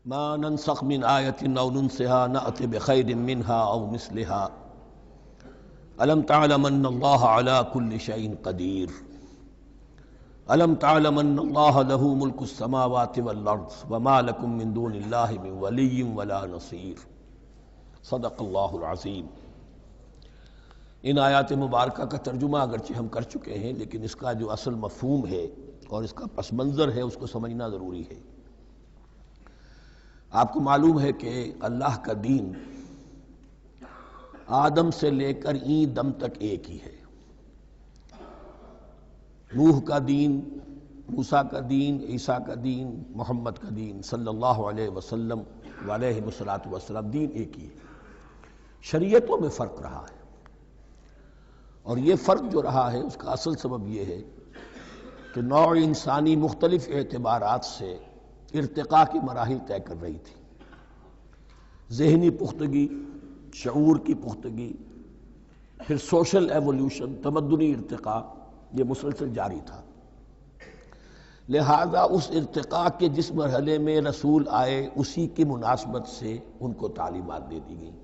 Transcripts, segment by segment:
ما ننسخ من آية أو ننسها نأت بخير منها أو مثلها ألم تعلم أن الله على كل شيء قدير ألم تعلم أن الله له ملك السماوات والأرض وما لكم من دون الله من ولي ولا نصير صدق اللہ العظیم۔ ان آیات مبارکہ کا ترجمہ اگرچہ ہم کر چکے ہیں، لیکن اس کا جو اصل مفہوم ہے اور اس کا پس منظر ہے اس کو سمجھنا ضروری ہے۔ آپ کو معلوم ہے کہ اللہ کا دین آدم سے لے کر این دم تک ایک ہی ہے۔ نوح کا دین، موسیٰ کا دین، عیسیٰ کا دین، محمد کا دین صلی اللہ علیہ وسلم علیہ السلام، دین ایک ہی ہے۔ شریعتوں میں فرق رہا ہے، اور یہ فرق جو رہا ہے اس کا اصل سبب یہ ہے کہ نوع انسانی مختلف اعتبارات سے ارتقاء کی مراحل طے کر رہی تھی۔ ذہنی پختگی، شعور کی پختگی، پھر سوشل ایولیوشن، تمدنی ارتقاء، یہ مسلسل جاری تھا۔ لہذا اس ارتقاء کے جس مرحلے میں رسول آئے اسی کی مناسبت سے ان کو تعلیمات دے دی گئیں۔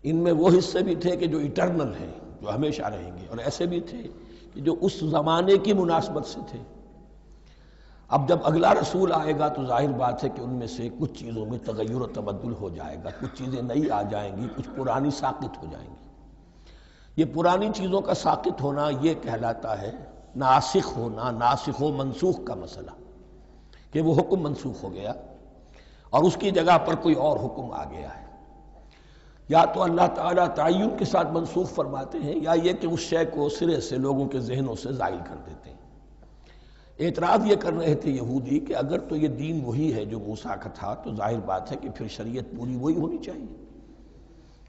ان میں وہ حصے بھی تھے کہ جو ایٹرنل ہیں، جو ہمیشہ رہیں گے، اور ایسے بھی تھے کہ جو اس زمانے کی مناسبت سے تھے۔ اب جب اگلا رسول آئے گا تو ظاہر بات ہے کہ ان میں سے کچھ چیزوں میں تغیر و تبدل ہو جائے گا، کچھ چیزیں نئی آ جائیں گی، کچھ پرانی ساقط ہو جائیں گی۔ یہ پرانی چیزوں کا ساقط ہونا یہ کہلاتا ہے ناسخ ہونا، ناسخ و منسوخ کا مسئلہ، کہ وہ حکم منسوخ ہو گیا اور اس کی جگہ پر کوئی اور حکم آ گیا ہے۔ یا تو اللہ تعالیٰ تعین کے ساتھ منسوخ فرماتے ہیں، یا یہ کہ اس شے کو سرے سے لوگوں کے ذہنوں سے زائل کر دیتے ہیں۔ اعتراض یہ کر رہے تھے یہودی کہ اگر تو یہ دین وہی ہے جو موسیٰ کا تھا تو ظاہر بات ہے کہ پھر شریعت پوری وہی ہونی چاہیے۔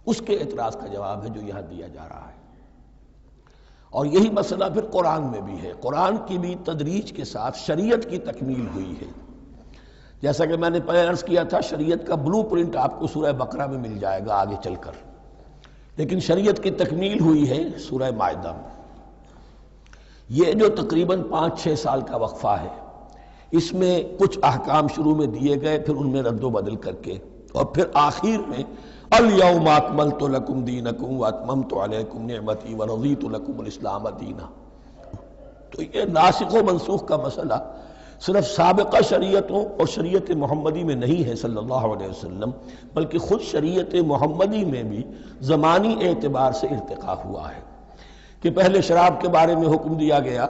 اس کے اعتراض کا جواب ہے جو یہاں دیا جا رہا ہے، اور یہی مسئلہ پھر قرآن میں بھی ہے۔ قرآن کی بھی تدریج کے ساتھ شریعت کی تکمیل ہوئی ہے۔ جیسا کہ میں نے پہلے عرض کیا تھا، شریعت کا بلو پرنٹ آپ کو سورہ بقرہ میں مل جائے گا آگے چل کر، لیکن شریعت کی تکمیل ہوئی ہے سورہ مائدہ میں۔ یہ جو تقریباً 5-6 سال کا وقفہ ہے، اس میں کچھ احکام شروع میں دیے گئے، پھر ان میں رد و بدل کر کے، اور پھر آخر میں الیوم اکملت لکم دینکم واتممت علیکم نعمتی ورضیت لکم الاسلام دینا۔ تو یہ ناسخ و منسوخ کا مسئلہ صرف سابقہ شریعتوں اور شریعت محمدی میں نہیں ہے صلی اللہ علیہ وسلم، بلکہ خود شریعت محمدی میں بھی زمانی اعتبار سے ارتقاء ہوا ہے کہ پہلے شراب کے بارے میں حکم دیا گیا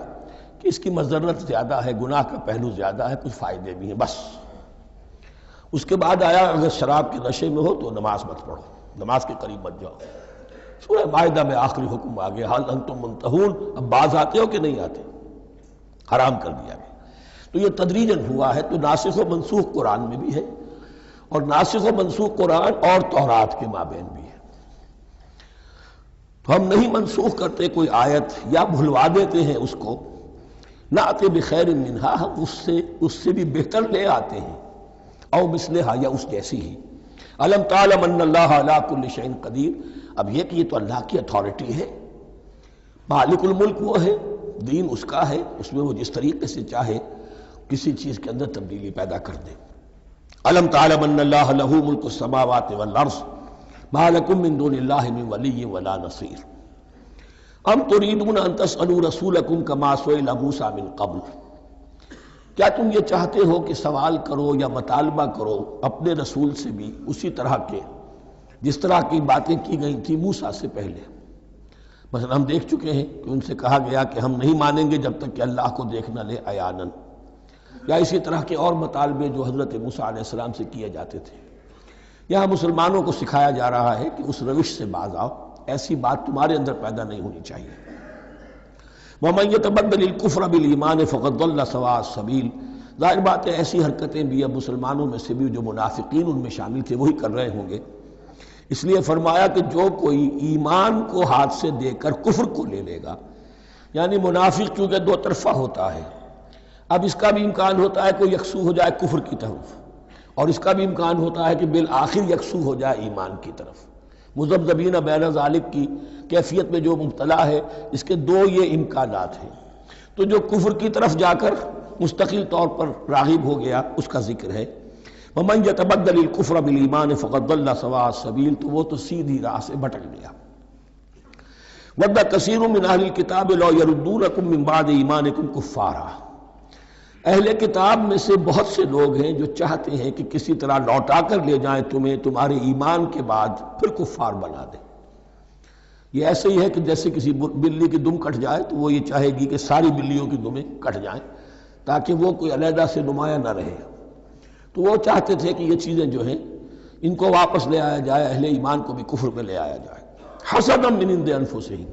کہ اس کی مضرت زیادہ ہے، گناہ کا پہلو زیادہ ہے، کچھ فائدے بھی ہیں، بس۔ اس کے بعد آیا اگر شراب کے نشے میں ہو تو نماز مت پڑھو، نماز کے قریب مت جاؤ۔ سورہ مائدہ میں آخری حکم آ گیا، حل انتم منتہون، اب باز آتے ہو کہ نہیں آتے، حرام کر دیا گیا۔ تو یہ تدریجاً ہوا ہے۔ تو ناسخ و منسوخ قرآن میں بھی ہے، اور ناسخ و منسوخ قرآن اور تورات کے مابین بھی ہے۔ تو ہم نہیں منسوخ کرتے کوئی آیت یا بھلوا دیتے ہیں اس کو، نأت بخیر منہا، ہم اس سے بھی بہتر لے آتے ہیں، او مثلہا، یا اس جیسی ہی۔ الم تعلم ان اللہ علی کل شیء قدیر، اب یہ کہ یہ تو اللہ کی اتھارٹی ہے، مالک الملک وہ ہے، دین اس کا ہے، اس میں وہ جس طریقے سے چاہے کسی چیز کے اندر تبدیلی پیدا کر دے۔ الم تعلم ان اللہ لہ ملک السماوات والارض ما لکم من دون اللہ من ولی ولا نصیر ام تریدون ان تسألوا رسولکم کما سئل موسیٰ من قبل، کیا تم یہ چاہتے ہو کہ سوال کرو یا مطالبہ کرو اپنے رسول سے بھی اسی طرح کے جس طرح کی باتیں کی گئی تھی موسیٰ سے پہلے؟ مثلا ہم دیکھ چکے ہیں کہ ان سے کہا گیا کہ ہم نہیں مانیں گے جب تک کہ اللہ کو دیکھ نہ لے عیاناً، یا اسی طرح کے اور مطالبے جو حضرت موسیٰ علیہ السلام سے کیے جاتے تھے۔ یہاں مسلمانوں کو سکھایا جا رہا ہے کہ اس روش سے باز آؤ، ایسی بات تمہارے اندر پیدا نہیں ہونی چاہیے۔ وَمَن يَتَبَدَّلِ الْكُفْرَ بِالْإِيمَانِ فَقَدْ ضَلَّ سَوَاءَ السَّبِيلِ، ظاہر بات ہے ایسی حرکتیں بھی اب مسلمانوں میں سے بھی جو منافقین ان میں شامل تھے وہی کر رہے ہوں گے۔ اس لیے فرمایا کہ جو کوئی ایمان کو ہاتھ سے دے کر کفر کو لے لے گا، یعنی منافق کیونکہ دو طرفہ ہوتا ہے، اب اس کا بھی امکان ہوتا ہے کہ یکسو ہو جائے کفر کی طرف، اور اس کا بھی امکان ہوتا ہے کہ بالآخر یکسو ہو جائے ایمان کی طرف۔ مذبذبین بین ذالک کی کیفیت میں جو مبتلا ہے، اس کے دو یہ امکانات ہیں۔ تو جو کفر کی طرف جا کر مستقل طور پر راغب ہو گیا اس کا ذکر ہے، ومن یتبدل الکفر بالایمان فقد ضل سواء السبیل، تو وہ تو سیدھی راہ سے بھٹک گیا۔ ود کثیر من اہل الکتاب لو یردونکم من بعد ایمانکم کفارا، اہل کتاب میں سے بہت سے لوگ ہیں جو چاہتے ہیں کہ کسی طرح لوٹا کر لے جائیں تمہیں تمہارے ایمان کے بعد، پھر کفار بنا دیں۔ یہ ایسے ہی ہے کہ جیسے کسی بلی کی دم کٹ جائے تو وہ یہ چاہے گی کہ ساری بلیوں کی دمیں کٹ جائیں تاکہ وہ کوئی علیحدہ سے نمایاں نہ رہے۔ تو وہ چاہتے تھے کہ یہ چیزیں جو ہیں ان کو واپس لے آیا جائے، اہل ایمان کو بھی کفر میں لے آیا جائے، حسدا من عند انفسہم،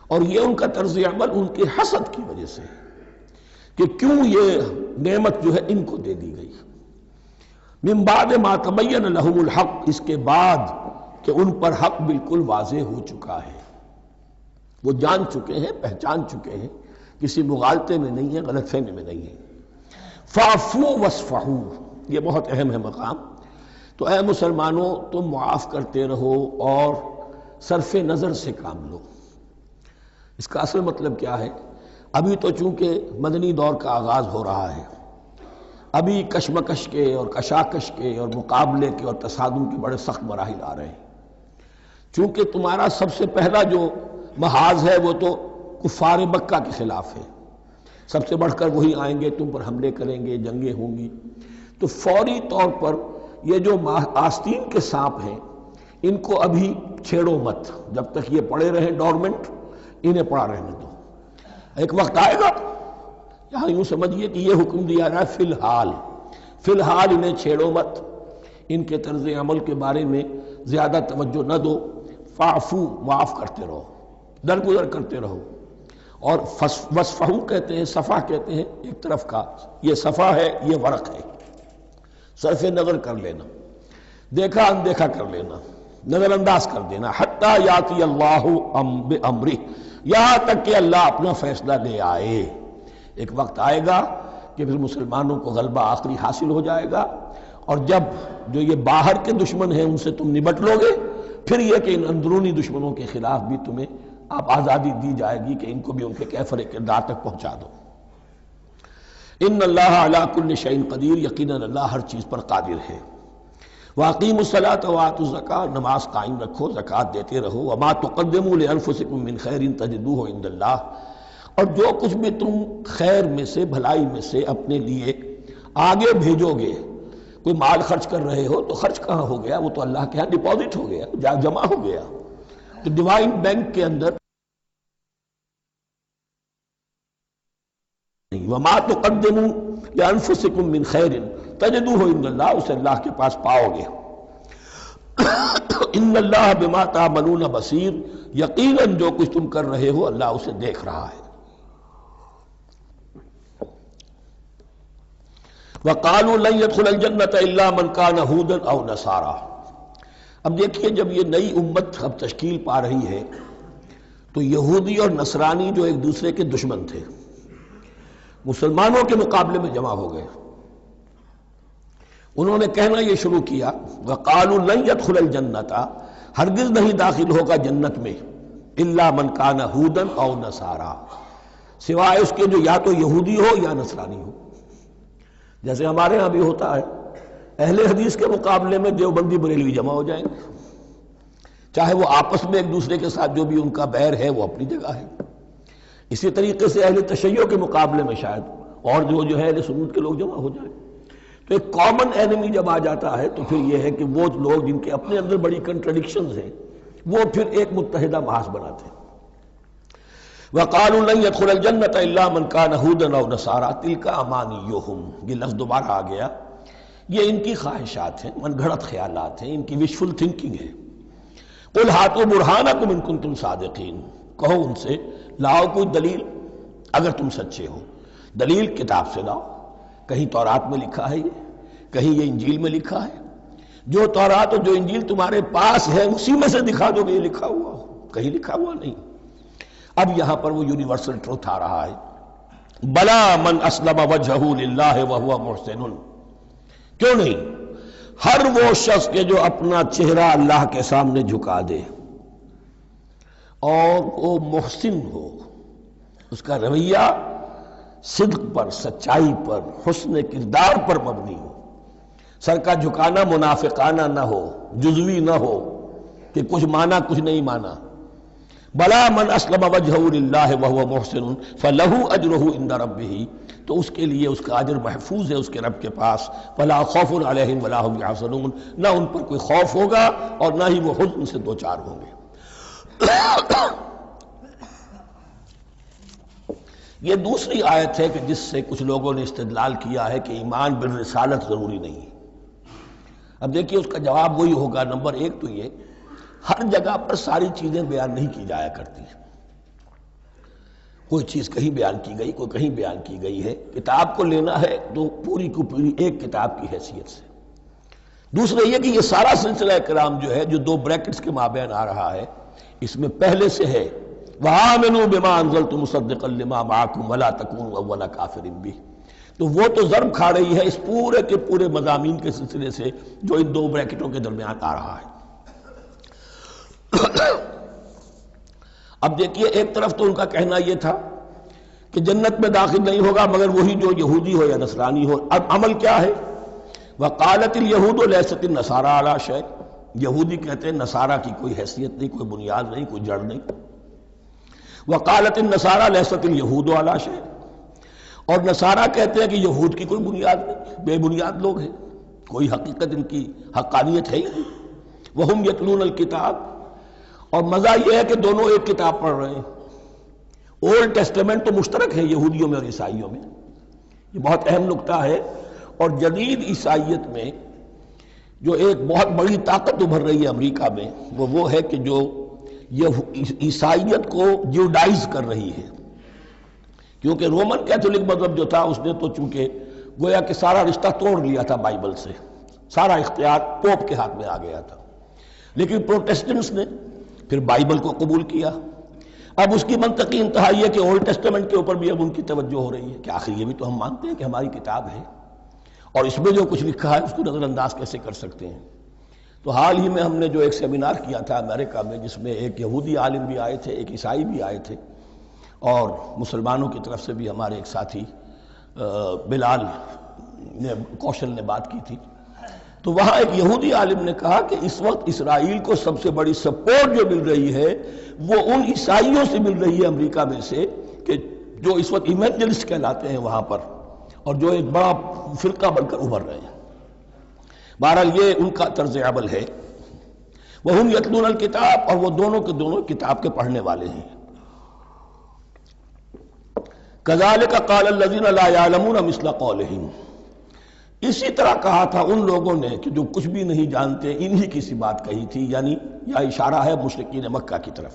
اور یہ ان کا طرز عمل ان کے حسد کی وجہ سے کہ کیوں یہ نعمت جو ہے ان کو دے دی گئی۔ من بعد ما تبین لہم الحق، اس کے بعد کہ ان پر حق بالکل واضح ہو چکا ہے، وہ جان چکے ہیں، پہچان چکے ہیں، کسی مغالطے میں نہیں ہے، غلط فہمی میں نہیں ہے۔ فاعفوا واصفحوا، یہ بہت اہم ہے مقام۔ تو اے مسلمانوں تم معاف کرتے رہو اور صرف نظر سے کام لو۔ اس کا اصل مطلب کیا ہے؟ ابھی تو چونکہ مدنی دور کا آغاز ہو رہا ہے، ابھی کشمکش کے اور کشاکش کے اور مقابلے کے اور تصادم کے بڑے سخت مراحل آ رہے ہیں۔ چونکہ تمہارا سب سے پہلا جو محاذ ہے وہ تو کفار مکہ کے خلاف ہے، سب سے بڑھ کر وہی آئیں گے، تم پر حملے کریں گے، جنگیں ہوں گی، تو فوری طور پر یہ جو آستین کے سانپ ہیں ان کو ابھی چھیڑو مت، جب تک یہ پڑے رہیں ڈورمنٹ، انہیں پڑا رہنے دو۔ ایک وقت آئے گا، یہاں یوں سمجھیے کہ یہ حکم دیا رہا ہے فی الحال انہیں چھیڑو مت، ان کے طرز عمل کے بارے میں زیادہ توجہ نہ دو، فاعفو، معاف کرتے رہو، درگزر کرتے رہو۔ اور وصفحو کہتے ہیں، صفح کہتے ہیں ایک طرف کا، یہ صفح ہے، یہ ورق ہے، صرف نظر کر لینا، دیکھا اندیکھا کر لینا، نظر انداز کر دینا، حتی یاتی اللہ بامرہ، یہاں تک کہ اللہ اپنا فیصلہ لے آئے۔ ایک وقت آئے گا کہ پھر مسلمانوں کو غلبہ آخری حاصل ہو جائے گا، اور جب جو یہ باہر کے دشمن ہیں ان سے تم نبٹ لو گے، پھر یہ کہ ان اندرونی دشمنوں کے خلاف بھی تمہیں اب آزادی دی جائے گی کہ ان کو بھی ان کے کیفر کردار تک پہنچا دو۔ ان اللہ علی کل شیء قدیر، یقیناً اللہ ہر چیز پر قادر ہے۔ واقیموا الصلاۃ وآتوا الزکاۃ، نماز قائم رکھو، زکوٰۃ دیتے رہو۔ وما تقدموا لانفسکم من خیر تجدوہ عند اللہ، اور جو کچھ بھی تم خیر میں سے، بھلائی میں سے اپنے لیے آگے بھیجو گے، کوئی مال خرچ کر رہے ہو تو خرچ کہاں ہو گیا؟ وہ تو اللہ کے ہاں ڈپازٹ ہو گیا، جمع ہو گیا، تو ڈیوائن بینک کے اندر۔ وما تقدموا لانفسکم من خیر تجدوہ عند اللہ، اسے اللہ کے پاس پاؤ گے۔ ان اللہ بما تعملون بصیر، یقیناً جو کچھ تم کر رہے ہو اللہ اسے دیکھ رہا ہے۔ وقالوا لن يدخل الجنة الا من كان هودا او نصارى، اب دیکھیے جب یہ نئی امت اب تشکیل پا رہی ہے تو یہودی اور نصرانی جو ایک دوسرے کے دشمن تھے مسلمانوں کے مقابلے میں جمع ہو گئے، انہوں نے کہنا یہ شروع کیا، وقالوا لن يدخل الجنة، ہرگز نہیں داخل ہوگا جنت میں، الا من كان هودا او نصارى، سوائے اس کے جو یا تو یہودی ہو یا نصرانی ہو۔ جیسے ہمارے ہاں بھی ہوتا ہے، اہل حدیث کے مقابلے میں دیوبندی بریلوی جمع ہو جائیں گے، چاہے وہ آپس میں ایک دوسرے کے ساتھ جو بھی ان کا بیر ہے وہ اپنی جگہ ہے۔ اسی طریقے سے اہل تشیع کے مقابلے میں شاید اور جو ہے اہل سنت کے لوگ جمع ہو جائیں۔ تو ایک کامن اینمی جب آ جاتا ہے تو پھر یہ ہے کہ وہ لوگ جن کے اپنے اندر بڑی کنٹرڈکشنز ہیں وہ پھر ایک متحدہ محاذ بناتے ہیں۔ وقالوا لن يدخل الجنة الا من كان هودا او نصارى تلك امانيهم، یہ لفظ دوبارہ آ گیا، یہ ان کی خواہشات ہیں، من گھڑت خیالات ہیں، ان کی وشفل تھنکنگ ہے۔ قل هاتوا برهانكم ان كنتم صادقين، کہو ان سے لاؤ کوئی دلیل اگر تم سچے ہو، دلیل کتاب سے لاؤ، کہیں تورات میں لکھا ہے یہ، کہیں یہ انجیل میں لکھا ہے، جو تورات اور جو انجیل تمہارے پاس ہے اسی میں سے دکھا دو کہ یہ لکھا ہوا ہو، کہیں لکھا ہوا نہیں۔ اب یہاں پر وہ یونیورسل ٹروتھ آ رہا ہے، بلا من اسلم وجہہ للہ وہو محسن، کیوں نہیں، ہر وہ شخص کے جو اپنا چہرہ اللہ کے سامنے جھکا دے اور وہ محسن ہو، اس کا رویہ صدق پر، سچائی پر، حسن کردار پر مبنی ہو، سر کا جھکانا منافقانہ نہ ہو، جزوی نہ ہو کہ کچھ مانا کچھ نہیں مانا. بلا من اسلم وجہہ للہ وہو محسن فلہ اجرہ عند ربہ، تو اس کے لیے اس کا اجر محفوظ ہے اس کے رب کے پاس. فلا خوف علیہم ولا هم یحزنون، نہ ان پر کوئی خوف ہوگا اور نہ ہی وہ حزن سے دوچار ہوں گے. یہ دوسری آیت ہے کہ جس سے کچھ لوگوں نے استدلال کیا ہے کہ ایمان بالرسالت ضروری نہیں ہے. اب دیکھیے اس کا جواب وہی ہوگا. نمبر ایک تو یہ، ہر جگہ پر ساری چیزیں بیان نہیں کی جایا کرتی. کوئی چیز کہیں بیان کی گئی، کوئی کہیں بیان کی گئی ہے. کتاب کو لینا ہے تو پوری کو پوری ایک کتاب کی حیثیت سے. دوسرا یہ کہ یہ سارا سلسلہ کرام جو ہے، جو دو بریکٹس کے مابین آ رہا ہے، اس میں پہلے سے ہے وَآمِنُوا بِمَا أَنزَلْتُ مُصَدِّقًا لِمَا مَعَكُمْ وَلَا تَكُونُوا أَوَّلَ كَافِرٍ بِهِ. تو وہ تو ضرب کھا رہی ہے اس پورے کے پورے مضامین کے سلسلے سے جو ان دو بریکٹوں کے درمیان آ رہا ہے. اب دیکھیے، ایک طرف تو ان کا کہنا یہ تھا کہ جنت میں داخل نہیں ہوگا مگر وہی جو یہودی ہو یا نصرانی ہو. اب عمل کیا ہے؟ وَقَالَتِ الْيَهُودُ لَيْسَتِ النَّصَارَىٰ عَلَىٰ شَيْءٍ، یہودی کہتے ہیں نصارہ کی کوئی حیثیت نہیں، کوئی بنیاد نہیں، کوئی جڑ نہیں. وقالت النصارى ليست اليهود على شيء، اور نصارہ کہتے ہیں کہ یہود کی کوئی بنیاد نہیں، بے بنیاد لوگ ہیں، کوئی حقیقت ان کی حقانیت ہے ہی نہیں. وهم يتلون الكتاب، اور مزہ یہ ہے کہ دونوں ایک کتاب پڑھ رہے ہیں. اولڈ ٹیسٹمنٹ تو مشترک ہے یہودیوں میں اور عیسائیوں میں، یہ بہت اہم نکتہ ہے. اور جدید عیسائیت میں جو ایک بہت بڑی طاقت ابھر رہی ہے امریکہ میں، وہ ہے کہ جو یہ عیسائیت کو جیوڈائز کر رہی ہے. کیونکہ رومن کیتھولک مذہب جو تھا اس نے تو چونکہ گویا کہ سارا رشتہ توڑ لیا تھا بائبل سے، سارا اختیار پوپ کے ہاتھ میں آ گیا تھا. لیکن پروٹیسٹنٹس نے پھر بائبل کو قبول کیا. اب اس کی منطقی انتہا یہ کہ اولڈ ٹیسٹمنٹ کے اوپر بھی اب ان کی توجہ ہو رہی ہے کہ آخر یہ بھی تو ہم مانتے ہیں کہ ہماری کتاب ہے، اور اس میں جو کچھ لکھا ہے اس کو نظر انداز کیسے کر سکتے ہیں. تو حال ہی میں ہم نے جو ایک سیمینار کیا تھا امریکہ میں، جس میں ایک یہودی عالم بھی آئے تھے، ایک عیسائی بھی آئے تھے، اور مسلمانوں کی طرف سے بھی ہمارے ایک ساتھی بلال کوشل نے بات کی تھی. تو وہاں ایک یہودی عالم نے کہا کہ اس وقت اسرائیل کو سب سے بڑی سپورٹ جو مل رہی ہے وہ ان عیسائیوں سے مل رہی ہے امریکہ میں سے، کہ جو اس وقت ایونجلسٹ کہلاتے ہیں وہاں پر، اور جو ایک بڑا فرقہ بن کر ابھر رہے ہیں. بہرحال یہ ان کا طرز عمل ہے. وَهُمْ يَتْلُونَ الْكِتَابَ، اور وہ دونوں کے دونوں کتاب کے پڑھنے والے ہیں. كَذَلِكَ قَالَ الَّذِينَ لَا يَعْلَمُونَ مِثْلَ قَوْلِهِمْ، اسی طرح کہا تھا ان لوگوں نے کہ جو کچھ بھی نہیں جانتے انہی کی سی بات کہی تھی، یعنی یہ اشارہ ہے مشرکین مکہ کی طرف.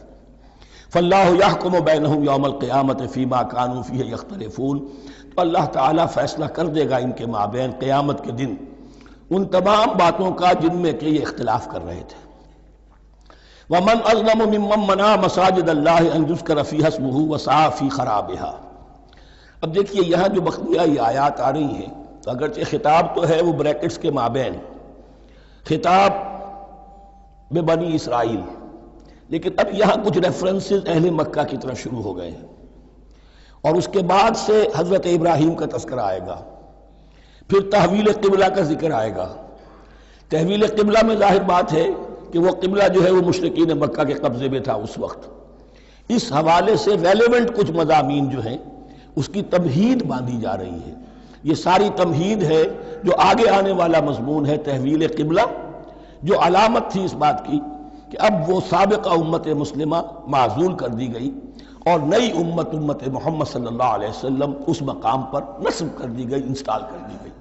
فَاللَّهُ يَحْكُمُ بَيْنَهُمْ يَوْمَ الْقِيَامَةِ فِيمَا كَانُوا فِيهِ يَخْتَلِفُونَ، تو اللہ تعالیٰ فیصلہ کر دے گا ان کے مابین قیامت کے دن ان تمام باتوں کا جن میں کہ یہ اختلاف کر رہے تھے. وَمَنْ أَظْلَمُ مِمَّنْ مَنَعَ مَسَاجِدَ اللَّهِ أَنْ يُذْكَرَ فِيهَا اسْمُهُ وَسَعَىٰ فِي خَرَابِهَا. اب دیکھیے یہاں جو بقیہ یہ آیات آ رہی ہیں، تو اگرچہ خطاب تو ہے وہ بریکٹس کے مابین، خطاب بنی اسرائیل، لیکن اب یہاں کچھ ریفرنسز اہل مکہ کی طرف شروع ہو گئے ہیں، اور اس کے بعد سے حضرت ابراہیم کا تذکرہ آئے گا، پھر تحویل قبلہ کا ذکر آئے گا. تحویل قبلہ میں ظاہر بات ہے کہ وہ قبلہ جو ہے وہ مشرکین مکہ کے قبضے میں تھا اس وقت. اس حوالے سے ریلیونٹ کچھ مضامین جو ہیں اس کی تمہید باندھی جا رہی ہے. یہ ساری تمہید ہے جو آگے آنے والا مضمون ہے تحویل قبلہ، جو علامت تھی اس بات کی کہ اب وہ سابقہ امت مسلمہ معزول کر دی گئی اور نئی امت محمد صلی اللہ علیہ وسلم اس مقام پر نصب کر دی گئی، انسٹال کر دی گئی.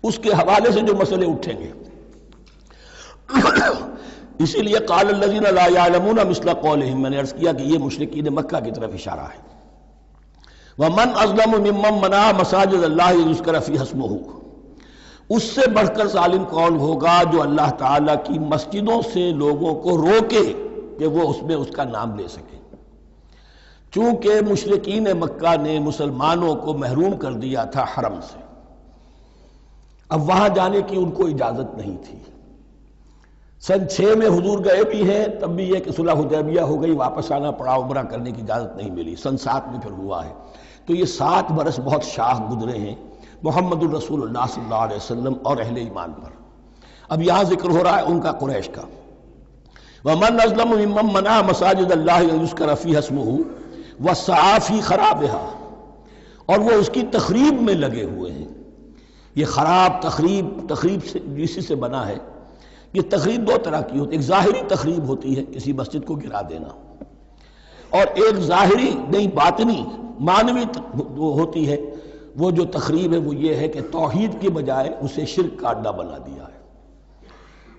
اس کے حوالے سے جو مسئلے اٹھیں گے اسی لیے قال الذین لا یعلمون مثل قولہم، میں نے عرض کیا کہ یہ مشرکین مکہ کی طرف اشارہ ہے. وَمَنْ أَظْلَمُ مِمَّنْ مَنَعَ مَسَاجِدَ اللَّهِ يُذْكَرَ فِيهَا اسْمُهُ، اس سے بڑھ کر ظالم کون ہوگا جو اللہ تعالیٰ کی مسجدوں سے لوگوں کو روکے کہ وہ اس میں اس کا نام لے سکے. چونکہ مشرکین مکہ نے مسلمانوں کو محروم کر دیا تھا حرم سے، اب وہاں جانے کی ان کو اجازت نہیں تھی. سن 6 میں حضور گئے بھی ہیں، تب بھی یہ کہ صلح حدیبیہ ہو گئی، واپس آنا پڑا، عمرہ کرنے کی اجازت نہیں ملی. سن 7 میں پھر ہوا ہے. تو یہ 7 برس بہت شاہ گزرے ہیں محمد الرسول اللہ صلی اللہ علیہ وسلم اور اہل ایمان پر. اب یہاں ذکر ہو رہا ہے ان کا، قریش کا۔ وَمَنْ أَظْلَمُ مِمَّنْ مَنَعَ مَسَاجِدَ اللَّهِ أَنْ يُذْكَرَ فِيهَا اسْمُهُ وَسَعَىٰ فِي خَرَابِهَا، اور وہ اس کی تخریب میں لگے ہوئے ہیں۔ یہ خراب تخریب سے اسی سے بنا ہے۔ یہ تخریب دو طرح کی ہوتی ہے، ایک ظاہری تخریب ہوتی ہے کسی مسجد کو گرا دینا، اور ایک ظاہری نہیں باطنی معنوی ہوتی ہے۔ وہ جو تخریب ہے وہ یہ ہے کہ توحید کی بجائے اسے شرک کا اڈا بنا دیا ہے۔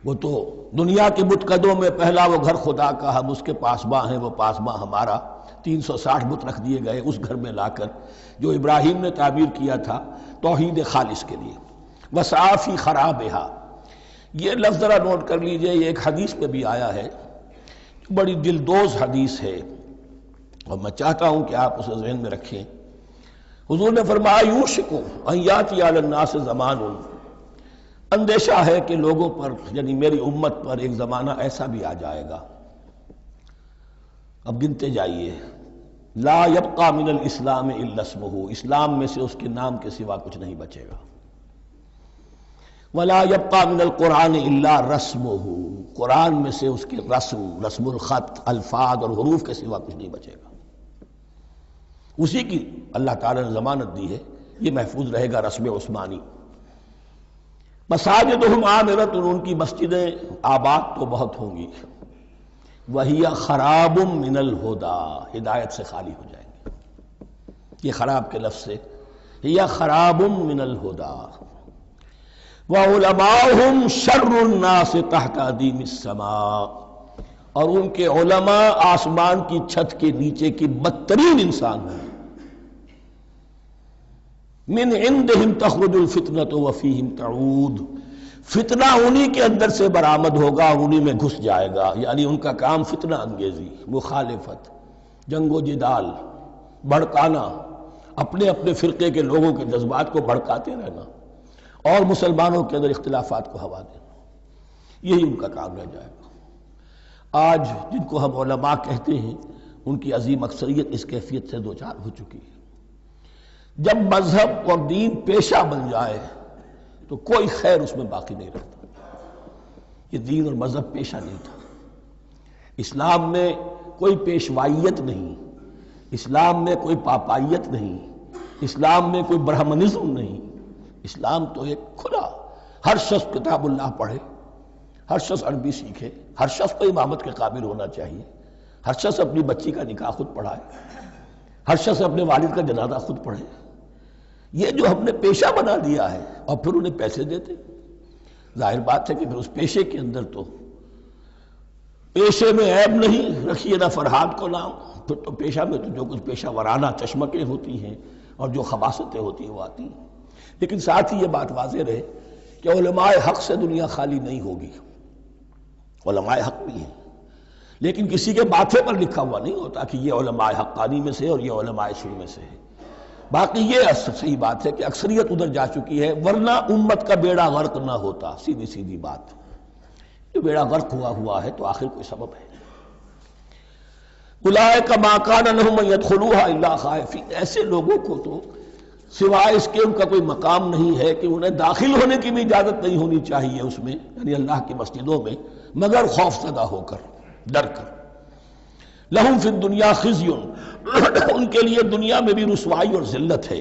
وہ تو دنیا کے بتکدوں میں پہلا وہ گھر خدا کا، ہم اس کے پاسباں ہیں، وہ پاسباں ہمارا، 360 بت رکھ دیے گئے اس گھر میں لا کر، جو ابراہیم نے تعبیر کیا تھا توحید خالص کے لیے۔ وَسَعَىٰ فِي خَرَابِهَا، یہ لفظ ذرا نوٹ کر لیجئے، یہ ایک حدیث میں بھی آیا ہے، بڑی دلدوز حدیث ہے، اور میں چاہتا ہوں کہ آپ اسے ذہن میں رکھیں۔ حضور نے فرمایا یوشک ان یاتی علی الناس زمان، اندیشہ ہے کہ لوگوں پر یعنی میری امت پر ایک زمانہ ایسا بھی آ جائے گا، اب گنتے جائیے، لا یبقى من الاسلام الا اسمہ، اسلام میں سے اس کے نام کے سوا کچھ نہیں بچے گا، ولا یبقى من القرآن الا رسمہ، قرآن میں سے اس کے رسم الخط، الفاظ اور حروف کے سوا کچھ نہیں بچے گا۔ اسی کی اللہ تعالیٰ نے ضمانت دی ہے، یہ محفوظ رہے گا رسم عثمانی۔ مساجدہم عامرۃ، ان کی مسجدیں آباد تو بہت ہوں گی، وہی خراب من الہدی، ہدایت سے خالی ہو جائیں گے۔ یہ خراب کے لفظ سے، ہی خراب من الہدی، وعلماؤہم شر الناس تحت ادیم السماء، اور ان کے علماء آسمان کی چھت کے نیچے کی بدترین انسان ہیں۔ من عندہم تخرج الفتنۃ وفیہم تعود، فتنہ انہی کے اندر سے برآمد ہوگا اور انہی میں گھس جائے گا، یعنی ان کا کام فتنہ انگیزی، مخالفت، جنگ و جدال، بھڑکانا، اپنے اپنے فرقے کے لوگوں کے جذبات کو بھڑکاتے رہنا اور مسلمانوں کے اندر اختلافات کو ہوا دینا، یہی ان کا کام رہ جائے گا۔ آج جن کو ہم علماء کہتے ہیں ان کی عظیم اکثریت اس کیفیت سے دوچار ہو چکی ہے۔ جب مذہب اور دین پیشہ بن جائے تو کوئی خیر اس میں باقی نہیں رہتا۔ یہ دین اور مذہب پیشہ نہیں تھا، اسلام میں کوئی پیشوائیت نہیں، اسلام میں کوئی پاپائیت نہیں، اسلام میں کوئی برہمنزم نہیں، اسلام تو ایک کھلا، ہر شخص کتاب اللہ پڑھے، ہر شخص عربی سیکھے، ہر شخص کو امامت کے قابل ہونا چاہیے، ہر شخص اپنی بچی کا نکاح خود پڑھائے، ہر شخص اپنے والد کا جنازہ خود پڑھے۔ یہ جو ہم نے پیشہ بنا دیا ہے اور پھر انہیں پیسے دیتے، ظاہر بات ہے کہ پھر اس پیشے کے اندر تو پیشے میں عیب نہیں، رکھیے نہ فرہاد کو نام، پھر تو پیشہ میں تو جو کچھ پیشہ ورانہ چشمکیں ہوتی ہیں اور جو خباثتیں ہوتی ہیں وہ آتی ہیں۔ لیکن ساتھ ہی یہ بات واضح رہے کہ علماء حق سے دنیا خالی نہیں ہوگی، علماء حق بھی ہیں، لیکن کسی کے ماتھے پر لکھا ہوا نہیں ہوتا کہ یہ علماء حقانی میں سے اور یہ علماء سو میں سے ہے۔ باقی یہ صحیح بات ہے کہ اکثریت ادھر جا چکی ہے، ورنہ امت کا بیڑا غرق نہ ہوتا، سیدھی بات۔ یہ بیڑا غرق ہوا ہے تو آخر کوئی سبب ہے۔ اولئک ما کان لہم ان یدخلوها الا خائفین، ایسے لوگوں کو تو سوائے اس کے ان کا کوئی مقام نہیں ہے کہ انہیں داخل ہونے کی بھی اجازت نہیں ہونی چاہیے اس میں، یعنی اللہ کی مسجدوں میں، مگر خوف زدہ ہو کر، ڈر کر۔ لہم فی الدنیا خزی، ان کے لیے دنیا میں بھی رسوائی اور ذلت ہے،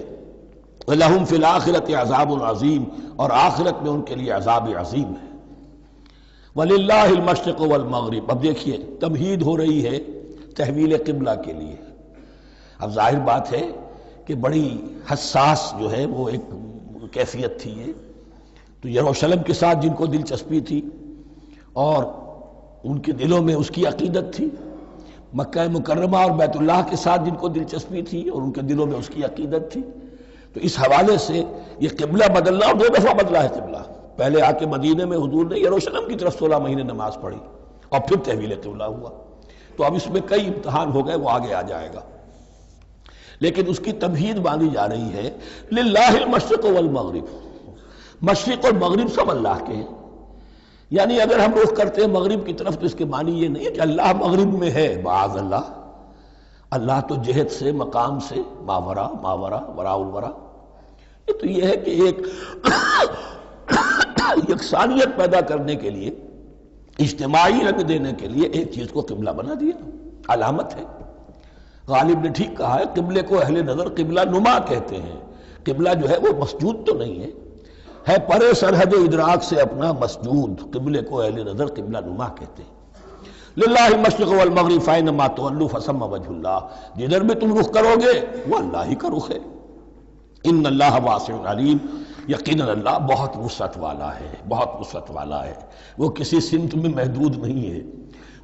لہم فی الآخرۃ عذاب عظیم، اور آخرت میں ان کے لیے عذاب عظیم ہے۔ وللہ المشرق والمغرب، اب دیکھیے تمہید ہو رہی ہے تحویل قبلہ کے لیے۔ اب ظاہر بات ہے کہ بڑی حساس جو ہے وہ ایک کیفیت تھی یہ تو یروشلم کے ساتھ جن کو دلچسپی تھی اور ان کے دلوں میں اس کی عقیدت تھی، مکہ مکرمہ اور بیت اللہ کے ساتھ جن کو دلچسپی تھی اور ان کے دلوں میں اس کی عقیدت تھی، تو اس حوالے سے یہ قبلہ بدلنا، اور 2 دفعہ بدلا ہے قبلہ۔ پہلے آ کے مدینے میں حضور نے یروشلم کی طرف 16 مہینے نماز پڑھی اور پھر تحویل قبلہ ہوا، تو اب اس میں کئی امتحان ہو گئے، وہ آگے آ جائے گا، لیکن اس کی تمہید باندھی جا رہی ہے۔ للہ المشرق والمغرب، مشرق اور مغرب سب اللہ کے ہیں، یعنی اگر ہم رخ کرتے ہیں مغرب کی طرف تو اس کے معنی یہ نہیں ہے کہ اللہ مغرب میں ہے، معاذ اللہ، اللہ تو جہت سے، مقام سے ماورا، وراء الورا۔ یہ تو یہ ہے کہ ایک یکسانیت پیدا کرنے کے لیے، اجتماعی رنگ دینے کے لیے ایک چیز کو قبلہ بنا دیا، علامت ہے۔ غالب نے ٹھیک کہا ہے، قبلے کو اہل نظر قبلہ نما کہتے ہیں۔ قبلہ جو ہے وہ مسجود تو نہیں ہے پرے سرحد ادراک سے اپنا مسجود، قبلے کو اہل نظر قبلہ نما کہتے ہیں۔ للہ المشرق والمغرب فینما تولوا فثم وجہ اللہ، جدھر بھی تم رخ کرو گے وہ اللہ ہی کا رخ ہے۔ ان اللہ واسع علیم، یقیناً اللہ بہت وسعت والا ہے، بہت وسعت والا ہے، وہ کسی سمت میں محدود نہیں ہے،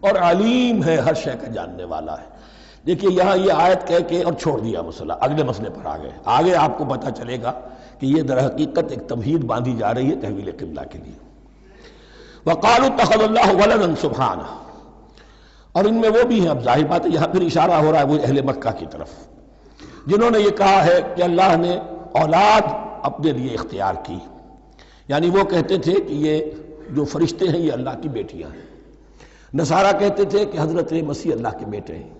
اور علیم ہے، ہر شے کا جاننے والا ہے۔ دیکھیے یہاں یہ آیت کہہ کے اور چھوڑ دیا مسئلہ، اگلے مسئلے پر آ گئے۔ آگے آپ کو پتہ چلے گا کہ یہ در حقیقت ایک تمہید باندھی جا رہی ہے تحویل قبلہ کے لیے۔ وقالوا اتخذ اللہ ولدا سبحانہ، اور ان میں وہ بھی ہیں، اب ظاہر بات ہے یہاں پھر اشارہ ہو رہا ہے وہ اہل مکہ کی طرف، جنہوں نے یہ کہا ہے کہ اللہ نے اولاد اپنے لیے اختیار کی، یعنی وہ کہتے تھے کہ یہ جو فرشتے ہیں یہ اللہ کی بیٹیاں ہیں، نصارہ کہتے تھے کہ حضرت مسیح اللہ کے بیٹے ہیں،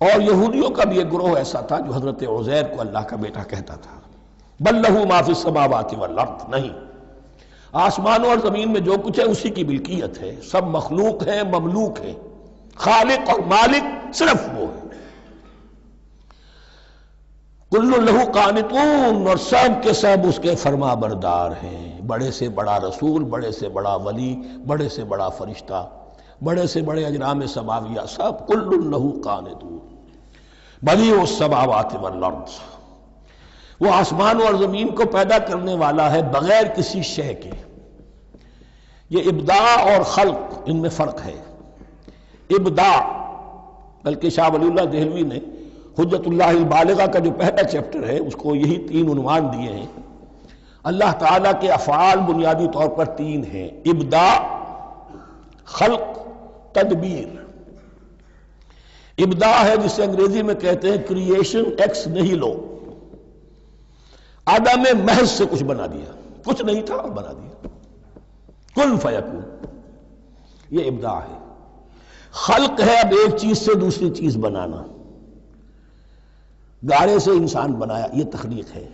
اور یہودیوں کا بھی ایک گروہ ایسا تھا جو حضرت عزیر کو اللہ کا بیٹا کہتا تھا۔ بل لہ ما فی السماوات والارض، نہیں، آسمانوں اور زمین میں جو کچھ ہے اسی کی ملکیت ہے، سب مخلوق ہیں، مملوک ہیں، خالق اور مالک صرف وہ ہے۔ کل لہ قانتون، اور سب کے سب اس کے فرما بردار ہیں، بڑے سے بڑا رسول، بڑے سے بڑا ولی، بڑے سے بڑا فرشتہ، بڑے سے بڑے اجرام سماویہ، سب کل لہ قانتون۔ بدیع السماوات والارض، وہ آسمان اور زمین کو پیدا کرنے والا ہے بغیر کسی شے کے۔ یہ ابداع اور خلق، ان میں فرق ہے۔ ابداع، بلکہ شاہ ولی اللہ دہلوی نے حجت اللہ البالغہ کا جو پہلا چیپٹر ہے اس کو یہی 3 عنوان دیے ہیں۔ اللہ تعالیٰ کے افعال بنیادی طور پر 3 ہیں، ابداع، خلق، تدبیر۔ ابداع ہے جسے انگریزی میں کہتے ہیں کریشن ایکس نہیلو، عدم محض سے کچھ بنا دیا، کچھ نہیں تھا اور بنا دیا، کن فیکون، یہ ابداع ہے۔ خلق ہے اب ایک چیز سے دوسری چیز بنانا، گارے سے انسان بنایا، یہ تخلیق ہے،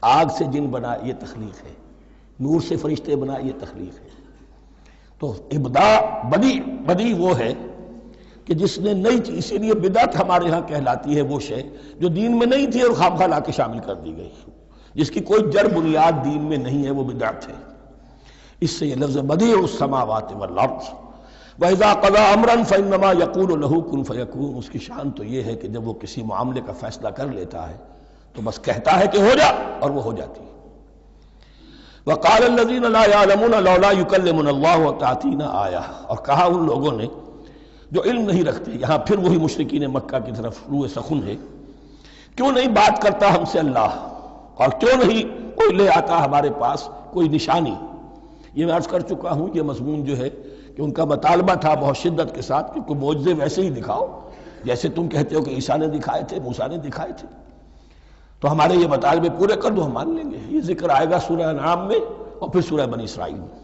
آگ سے جن بنا، یہ تخلیق ہے، نور سے فرشتے بنا، یہ تخلیق ہے۔ تو ابداع، بدیع وہ ہے کہ جس نے نئی چیز، اسی لیے بدعت ہمارے ہاں کہلاتی ہے وہ شے جو دین میں نہیں تھی اور خواہ لا کے شامل کر دی گئی، جس کی کوئی جڑ بنیاد دین میں نہیں ہے، وہ بدعت ہے۔ اس سے یہ لفظ بدیع السماوات والارض، وَإِذَا قَضَىٰ أَمْرًا فَإِنَّمَا يَقُولُ لَهُ كُن فَيَكُونُ، اس کی شان تو یہ ہے کہ جب وہ کسی معاملے کا فیصلہ کر لیتا ہے تو بس کہتا ہے کہ ہو جا، اور وہ ہو جاتی ہے۔ وَقَالَ الَّذِينَ لَا يَعْلَمُونَ لَوْلَا يُكَلِّمُنَا اللَّهُ وَتَأْتِينَا آیَةٌ، اور کہا ان لوگوں نے جو علم نہیں رکھتے، یہاں پھر وہی مشرکین مکہ کی طرف روح سخن ہے، کیوں نہیں بات کرتا ہم سے اللہ، اور کیوں نہیں کوئی لے آتا ہمارے پاس کوئی نشانی۔ یہ میں عرض کر چکا ہوں، یہ مضمون جو ہے کہ ان کا مطالبہ تھا بہت شدت کے ساتھ کہ کوئی معجزے ویسے ہی دکھاؤ جیسے تم کہتے ہو کہ عیسیٰ نے دکھائے تھے، موسیٰ نے دکھائے تھے، تو ہمارے یہ مطالبے پورے کر دو، ہم مان لیں گے۔ یہ ذکر آئے گا سورہ انعام میں اور پھر سورہ بنی اسرائیل میں۔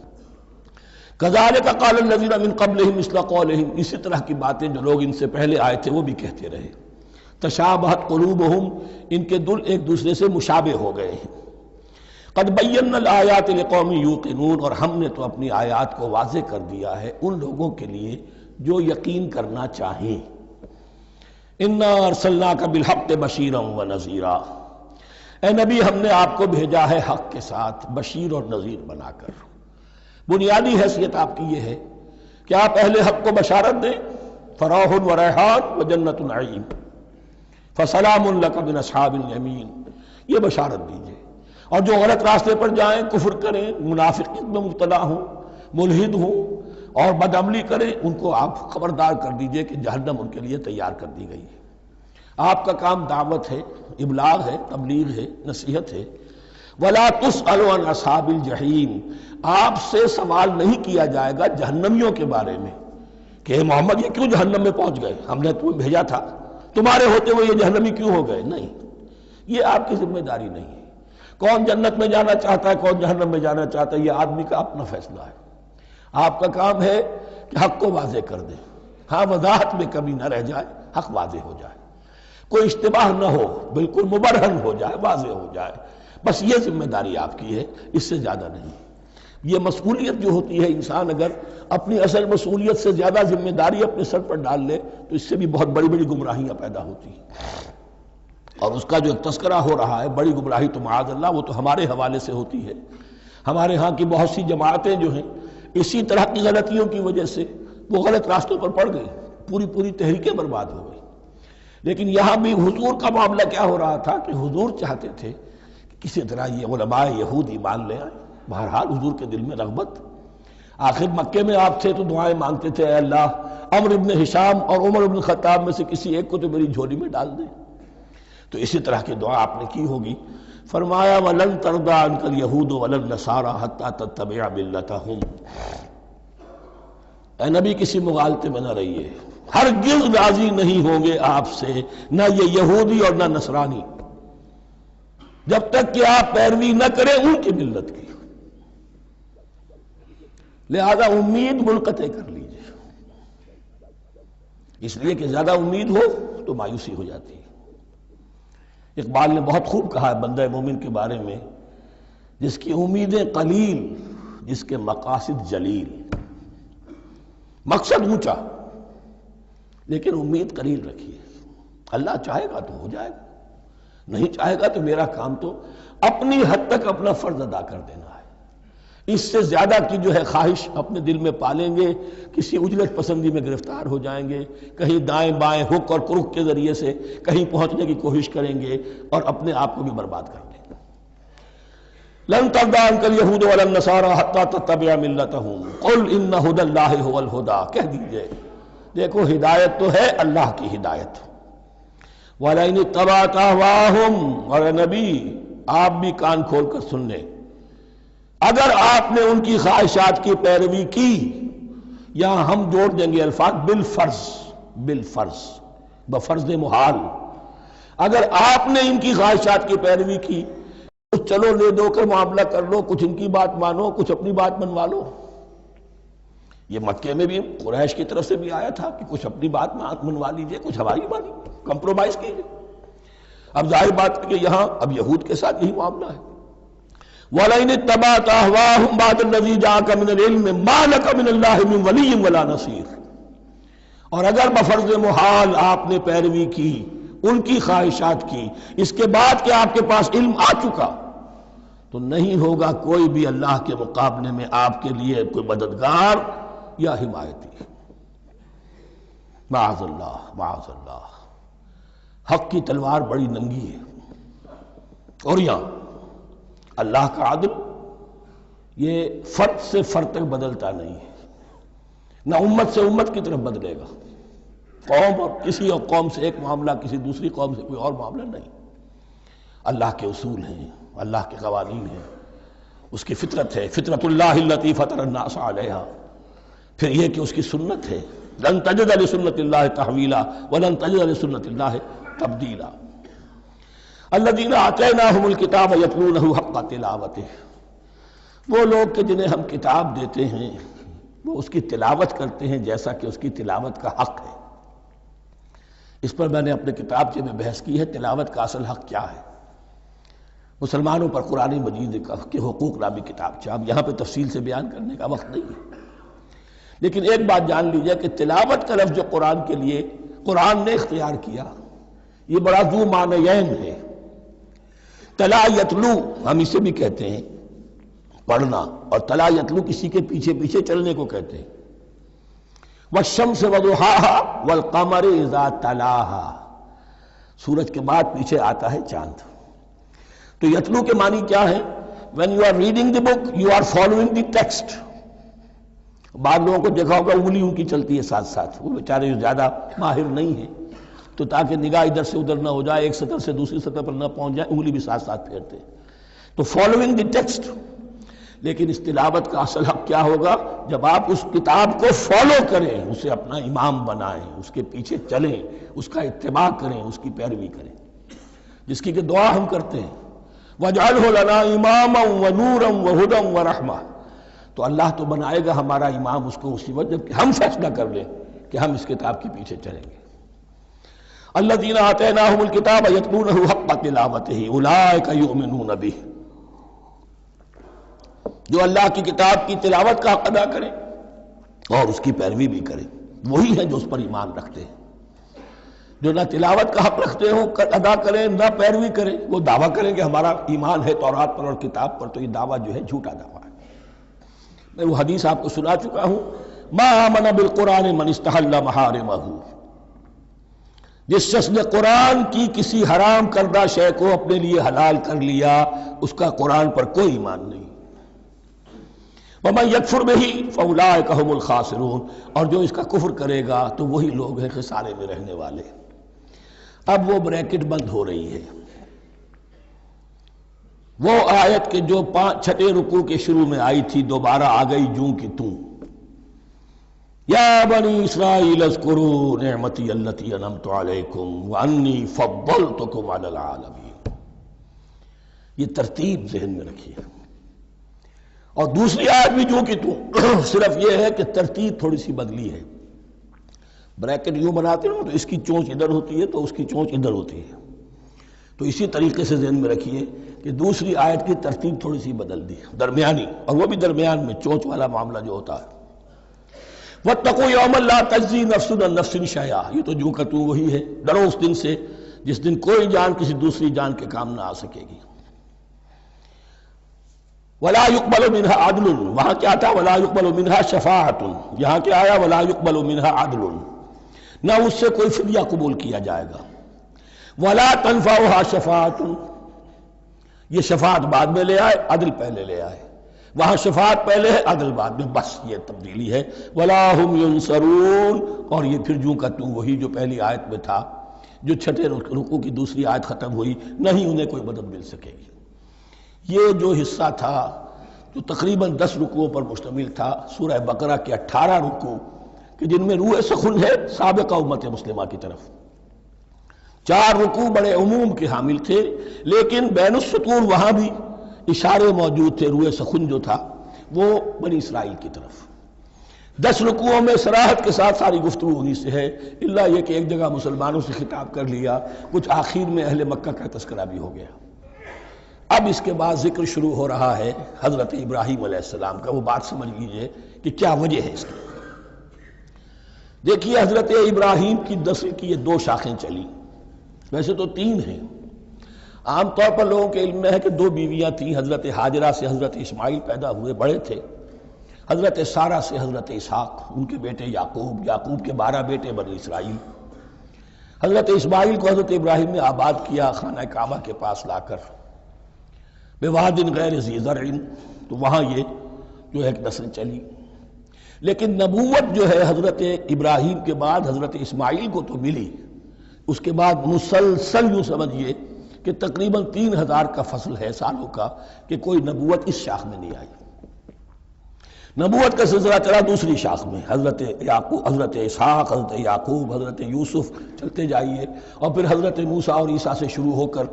كَذَلِكَ قَالَ الَّذِينَ مِن قَبْلِهِمْ مِثْلَ قَوْلِهِمْ، اسی طرح کی باتیں جو لوگ ان سے پہلے آئے تھے وہ بھی کہتے رہے۔ تشابہت قلوبہم، ان کے دل ایک دوسرے سے مشابہ ہو گئے ہیں۔ قد بینا الآیات لقوم یوقنون، اور ہم نے تو اپنی آیات کو واضح کر دیا ہے ان لوگوں کے لیے جو یقین کرنا چاہیں۔ انا ارسلناک بالحق بشیرا ونذیرا، اے نبی ہم نے آپ کو بھیجا ہے حق کے ساتھ بشیر اور نذیر بنا کر۔ بنیادی حیثیت آپ کی یہ ہے کہ آپ اہل حق کو بشارت دیں، فراح و ریحان و جنت نعیم، فسلام لک من اصحاب الیمین، یہ بشارت دیجئے۔ اور جو غلط راستے پر جائیں، کفر کریں، منافقت میں مبتلا ہوں، ملحد ہوں اور بدعملی کریں، ان کو آپ خبردار کر دیجئے کہ جہنم ان کے لیے تیار کر دی گئی ہے۔ آپ کا کام دعوت ہے، ابلاغ ہے، تبلیغ ہے، نصیحت ہے۔ وَلَا تُسْأَلُ عَنْ أَصْحَابِ الْجَحِيمِ، آپ سے سوال نہیں کیا جائے گا جہنمیوں کے بارے میں کہ اے محمد یہ کیوں جہنم میں پہنچ گئے، ہم نے تمہیں بھیجا تھا، تمہارے ہوتے ہوئے یہ جہنمی کیوں ہو گئے؟ نہیں، یہ آپ کی ذمہ داری نہیں ہے۔ کون جنت میں جانا چاہتا ہے، کون جہنم میں جانا چاہتا ہے، یہ آدمی کا اپنا فیصلہ ہے۔ آپ کا کام ہے کہ حق کو واضح کر دیں، ہاں وضاحت میں کمی نہ رہ جائے، حق واضح ہو جائے، کوئی اشتباہ نہ ہو، بالکل مبرہن ہو جائے، واضح ہو جائے، بس یہ ذمہ داری آپ کی ہے، اس سے زیادہ نہیں۔ یہ مسئولیت جو ہوتی ہے، انسان اگر اپنی اصل مسئولیت سے زیادہ ذمہ داری اپنے سر پر ڈال لے تو اس سے بھی بہت بڑی بڑی گمراہیاں پیدا ہوتی ہیں، اور اس کا جو ایک تذکرہ ہو رہا ہے بڑی گمراہی تو معاذ اللہ وہ تو ہمارے حوالے سے ہوتی ہے۔ ہمارے ہاں کی بہت سی جماعتیں جو ہیں اسی طرح کی غلطیوں کی وجہ سے وہ غلط راستوں پر پڑ گئی، پوری تحریکیں برباد ہو گئی۔ لیکن یہاں بھی حضور کا معاملہ کیا ہو رہا تھا کہ حضور چاہتے تھے کہ کسی طرح یہ علماء یہود ایمان لے آئیں۔ بہرحال حضور کے دل میں رغبت، آخر مکے میں آپ تھے تو دعائیں مانگتے تھے، اے اللہ عمرو ابن ہشام اور عمر ابن خطاب میں سے کسی ایک کو تو میری جھولی میں ڈال دیں۔ تو اسی طرح کی دعا آپ نے کی ہوگی۔ فرمایا وَلَن تَرْضَىٰ عَنْكَ الْيَهُودُ وَلَا النَّصَارَىٰ حَتَّىٰ تَتَّبِعَ مِلَّتَهُمْ۔ اے نبی کسی مغالطے میں نہ رہیے، ہرگز راضی نہیں ہوں گے آپ سے نہ یہ یہودی اور نہ نصرانی جب تک کہ آپ پیروی نہ کریں ان کی ملت کی۔ لہذا امید منقطع کر لیجیے، اس لیے کہ زیادہ امید ہو تو مایوسی ہو جاتی ہے۔ اقبال نے بہت خوب کہا ہے بندہ مومن کے بارے میں، جس کی امیدیں قلیل جس کے مقاصد جلیل۔ مقصد اونچا لیکن امید قلیل رکھیے، اللہ چاہے گا تو ہو جائے گا، نہیں چاہے گا تو میرا کام تو اپنی حد تک اپنا فرض ادا کر دینا ہے۔ اس سے زیادہ کی جو ہے خواہش اپنے دل میں پالیں گے، کسی اجلت پسندی میں گرفتار ہو جائیں گے، کہیں دائیں بائیں ہک اور کرک کے ذریعے سے کہیں پہنچنے کی کوشش کریں گے اور اپنے آپ کو بھی برباد کر لیں گے۔ لن ترضى عنك اليهود ولا النصارى حتى تتبع ملتهم قل ان هدى الله هو الهدى، کہہ دیجئے دیکھو ہدایت تو ہے اللہ کی ہدایت۔ وَلَئِنِ اتَّبَعْتَ أَهْوَاءَهُمْ، اور نبی آپ بھی کان کھول کر سن لیں، اگر آپ نے ان کی خواہشات کی پیروی کی، یہاں ہم جوڑ دیں گے الفاظ بالفرض بفرض محال، اگر آپ نے ان کی خواہشات کی پیروی کی کچھ چلو لے دو کر معاملہ کر لو، کچھ ان کی بات مانو، کچھ اپنی بات منوا لو۔ یہ مکے میں بھی قریش کی طرف سے بھی آیا تھا کہ کچھ اپنی بات منوا لیجئے، کچھ ہماری مانی، کمپرومائز کیجئے۔ اب ظاہر بات ہے کہ یہاں اب یہود کے ساتھ یہی معاملہ ہے۔ وَلَئِنِ اتَّبَعْتَ أَهْوَاءَهُمْ بَعْدَ الَّذِي جَاءَكَ مِنَ الْعِلْمِ مَا لَكَ مِنَ اللَّهِ مِنْ وَلِيٍّ وَلَا نَصِيرٍ، اور اگر بفرض محال آپ نے پیروی کی ان کی خواہشات کی، اس کے بعد کہ آپ کے پاس علم آ چکا تو نہیں ہوگا کوئی بھی اللہ کے مقابلے میں آپ کے لیے کوئی مددگار یا حمایتی۔ معاذ اللہ، حق کی تلوار بڑی ننگی ہے، اور یہاں اللہ کا عدل یہ فرد سے فرد تک بدلتا نہیں ہے، نہ امت سے امت کی طرف بدلے گا، قوم اور کسی اور قوم سے ایک معاملہ کسی دوسری قوم سے کوئی اور معاملہ نہیں۔ اللہ کے اصول ہیں، اللہ کے قوانین ہیں، اس کی فطرت ہے، فطرت اللہ التی فطر الناس علیہا، پھر یہ کہ اس کی سنت ہے، لن تجد لسنت اللہ تحویلا ولن تجد لسنت اللہ تبدیلا۔ الذین آتیناہم الکتاب یتلونہ حق تلاوتہ، وہ لوگ کہ جنہیں ہم کتاب دیتے ہیں وہ اس کی تلاوت کرتے ہیں جیسا کہ اس کی تلاوت کا حق ہے۔ اس پر میں نے اپنے کتابچے میں بحث کی ہے، تلاوت کا اصل حق کیا ہے۔ مسلمانوں پر قرآن مجید کے حقوق نامی کتابچہ، اب یہاں پہ تفصیل سے بیان کرنے کا وقت نہیں ہے، لیکن ایک بات جان لیجئے کہ تلاوت کا لفظ جو قرآن کے لیے قرآن نے اختیار کیا یہ بڑا ذو معنیین ہے۔ تلا یتلو ہم اسے بھی کہتے ہیں پڑھنا، اور تلا یتلو کسی کے پیچھے پیچھے چلنے کو کہتے ہیں۔ والشمس وضحاها والقمر اذا تلاها، سورج کے بعد پیچھے آتا ہے چاند۔ تو یتلو کے معنی کیا ہے؟ when you are reading the book you are following the text۔ بعض لوگوں کو دیکھا ہوگا انگلی ان کی چلتی ہے ساتھ ساتھ، وہ بیچارے زیادہ ماہر نہیں ہیں تو تاکہ نگاہ ادھر سے ادھر نہ ہو جائے، ایک سطر سے دوسری سطر پر نہ پہنچ جائے، انگلی بھی ساتھ ساتھ پھیرتے ہیں، تو فالوئنگ دی ٹیکسٹ۔ لیکن اس تلاوت کا اصل حق کیا ہوگا؟ جب آپ اس کتاب کو فالو کریں، اسے اپنا امام بنائیں، اس کے پیچھے چلیں، اس کا اتباع کریں، اس کی پیروی کریں، جس کی کہ دعا ہم کرتے ہیں وَاجْعَلْهُ لَنَا إِمَامًا وَنُورًا وَهُدًى وَرَحْمَةً، تو اللہ تو بنائے گا ہمارا امام اس کو اسی وقت جب کہ ہم فیصلہ کر لیں کہ ہم اس کتاب کے پیچھے چلیں گے۔ الذین آتیناہم الکتاب یتلونہ حق تلاوتہ اولئک یؤمنون بہ، جو اللہ کی کتاب کی تلاوت کا حق ادا کریں اور اس کی پیروی بھی کریں، وہی ہیں جو اس پر ایمان رکھتے ہیں۔ جو نہ تلاوت کا حق رکھتے ہوں ادا کریں، نہ پیروی کریں، وہ دعویٰ کریں کہ ہمارا ایمان ہے تورات پر اور کتاب پر، تو یہ دعویٰ جو ہے جھوٹا دعویٰ ہے۔ میں وہ حدیث آپ کو سنا چکا ہوں، ما آمن بالقرآن من استحل محارمہ، جس شخص نے قرآن کی کسی حرام کردہ شے کو اپنے لیے حلال کر لیا، اس کا قرآن پر کوئی ایمان نہیں۔ وَمَن يَكْفُرْ بِهِ فَأُولَٰئِكَ هُمُ الْخَاسِرُونَ، اور جو اس کا کفر کرے گا تو وہی لوگ ہیں خسارے میں رہنے والے۔ اب وہ بریکٹ بند ہو رہی ہے، وہ آیت کے جو چھٹے رکوع کے شروع میں آئی تھی دوبارہ آ گئی جوں کی توں، یا بنی اسرائیل اذکروا نعمتی التی انعمت علیکم وانی فضلتکم علی العالمین۔ یہ ترتیب ذہن میں رکھیے۔ اور دوسری آیت بھی جو کہ تو صرف یہ ہے کہ ترتیب تھوڑی سی بدلی ہے۔ بریکٹ یوں بناتے ہو تو اس کی چونچ ادھر ہوتی ہے تو اس کی چونچ ادھر ہوتی ہے، تو اسی طریقے سے ذہن میں رکھیے کہ دوسری آیت کی ترتیب تھوڑی سی بدل دی ہے، درمیانی، اور وہ بھی درمیان میں چونچ والا معاملہ جو ہوتا ہے۔ وَاتَّقُوا يَوْمًا لَا تَجْزِي نَفْسٌ عَن نَفْسٍ شَيْئًا، یہ تو جو کہ تو وہی ہے، ڈرو اس دن سے جس دن کوئی جان کسی دوسری جان کے کام نہ آ سکے گی۔ وَلَا يُقْبَلُ مِنْهَا عَدْلٌ، وہاں کیا تھا وَلَا يُقْبَلُ مِنْهَا شَفَاعَةٌ، یہاں کیا آیا وَلَا يُقْبَلُ مِنْهَا عَدْلٌ، نہ اس سے کوئی فدیہ قبول کیا جائے گا۔ وَلَا تَنْفَعُهَا شَفَاعَةٌ، یہ شفاعت بعد میں لے آئے، عدل پہلے لے آئے، وہاں شفاعت پہلے ہے عدل بعد میں، بس یہ تبدیلی ہے۔ وَلَا هُمْ يُنصَرُونَ، اور یہ پھر جو کا تو وہی جو پہلی آیت میں تھا، جو چھٹے رکوع کی دوسری آیت ختم ہوئی، نہیں انہیں کوئی مدد مل سکے گی۔ یہ جو حصہ تھا جو تقریباً 10 رکوعوں پر مشتمل تھا، سورہ بقرہ کے 18 رکوع کہ جن میں روح سخن ہے سابقہ امت مسلمہ کی طرف، 4 رکوع بڑے عموم کے حامل تھے، لیکن بین السطور وہاں بھی اشارے موجود تھے، روح سخن جو تھا وہ بنی اسرائیل کی طرف۔ 10 رکوعوں میں صراحت کے ساتھ ساری گفتگو انہی سے ہے، الا یہ کہ ایک جگہ مسلمانوں سے خطاب کر لیا، کچھ آخر میں اہل مکہ کا تذکرہ بھی ہو گیا۔ اب اس کے بعد ذکر شروع ہو رہا ہے حضرت ابراہیم علیہ السلام کا۔ وہ بات سمجھ لیجئے کہ کیا وجہ ہے اس کی۔ دیکھیے حضرت ابراہیم کی نسل کی یہ 2 شاخیں چلی، ویسے تو 3 ہیں، عام طور پر لوگوں کے علم میں ہے کہ 2 بیویاں تھیں، حضرت ہاجرہ سے حضرت اسماعیل پیدا ہوئے، بڑے تھے، حضرت سارہ سے حضرت اسحاق، ان کے بیٹے یعقوب، یعقوب کے 12 بیٹے بنی اسرائیل۔ حضرت اسماعیل کو حضرت ابراہیم نے آباد کیا خانہ کعبہ کے پاس لا کر، بواد غیر ذی زرع، تو وہاں یہ جو ایک نسل چلی۔ لیکن نبوت جو ہے حضرت ابراہیم کے بعد حضرت اسماعیل کو تو ملی، اس کے بعد مسلسل یوں سمجھیے کہ تقریباً 3000 کا فصل ہے سالوں کا کہ کوئی نبوت اس شاخ میں نہیں آئی۔ نبوت کا سلسلہ چلا دوسری شاخ میں، حضرت یعقوب، حضرت اسحاق، حضرت یعقوب، حضرت یوسف، چلتے جائیے، اور پھر حضرت موسیٰ اور عیسیٰ سے شروع ہو کر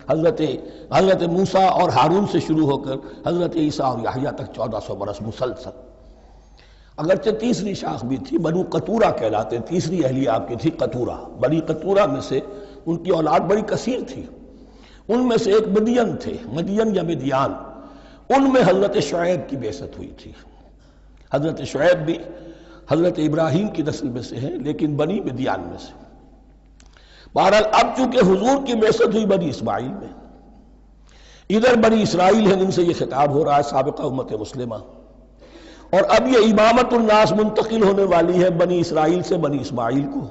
حضرت موسیٰ اور ہارون سے شروع ہو کر حضرت عیسیٰ اور یحییٰ تک 1400 برس مسلسل۔ اگرچہ تیسری شاخ بھی تھی، بنو قطورہ کہلاتے، تیسری اہلیہ آپ کی تھی قطورہ، بنی قطورہ میں سے ان کی اولاد بڑی کثیر تھی، ان میں سے ایک مدین تھے، مدین یا مدیان، ان میں حضرت شعیب کی بعثت ہوئی تھی۔ حضرت شعیب بھی حضرت ابراہیم کی نسل میں سے ہیں، لیکن بنی مدیان میں سے۔ بہرحال اب چونکہ حضور کی بعثت ہوئی بنی اسماعیل میں، ادھر بنی اسرائیل ہیں، ان سے یہ خطاب ہو رہا ہے سابقہ امت مسلمہ، اور اب یہ امامت الناس منتقل ہونے والی ہے بنی اسرائیل سے بنی اسماعیل کو۔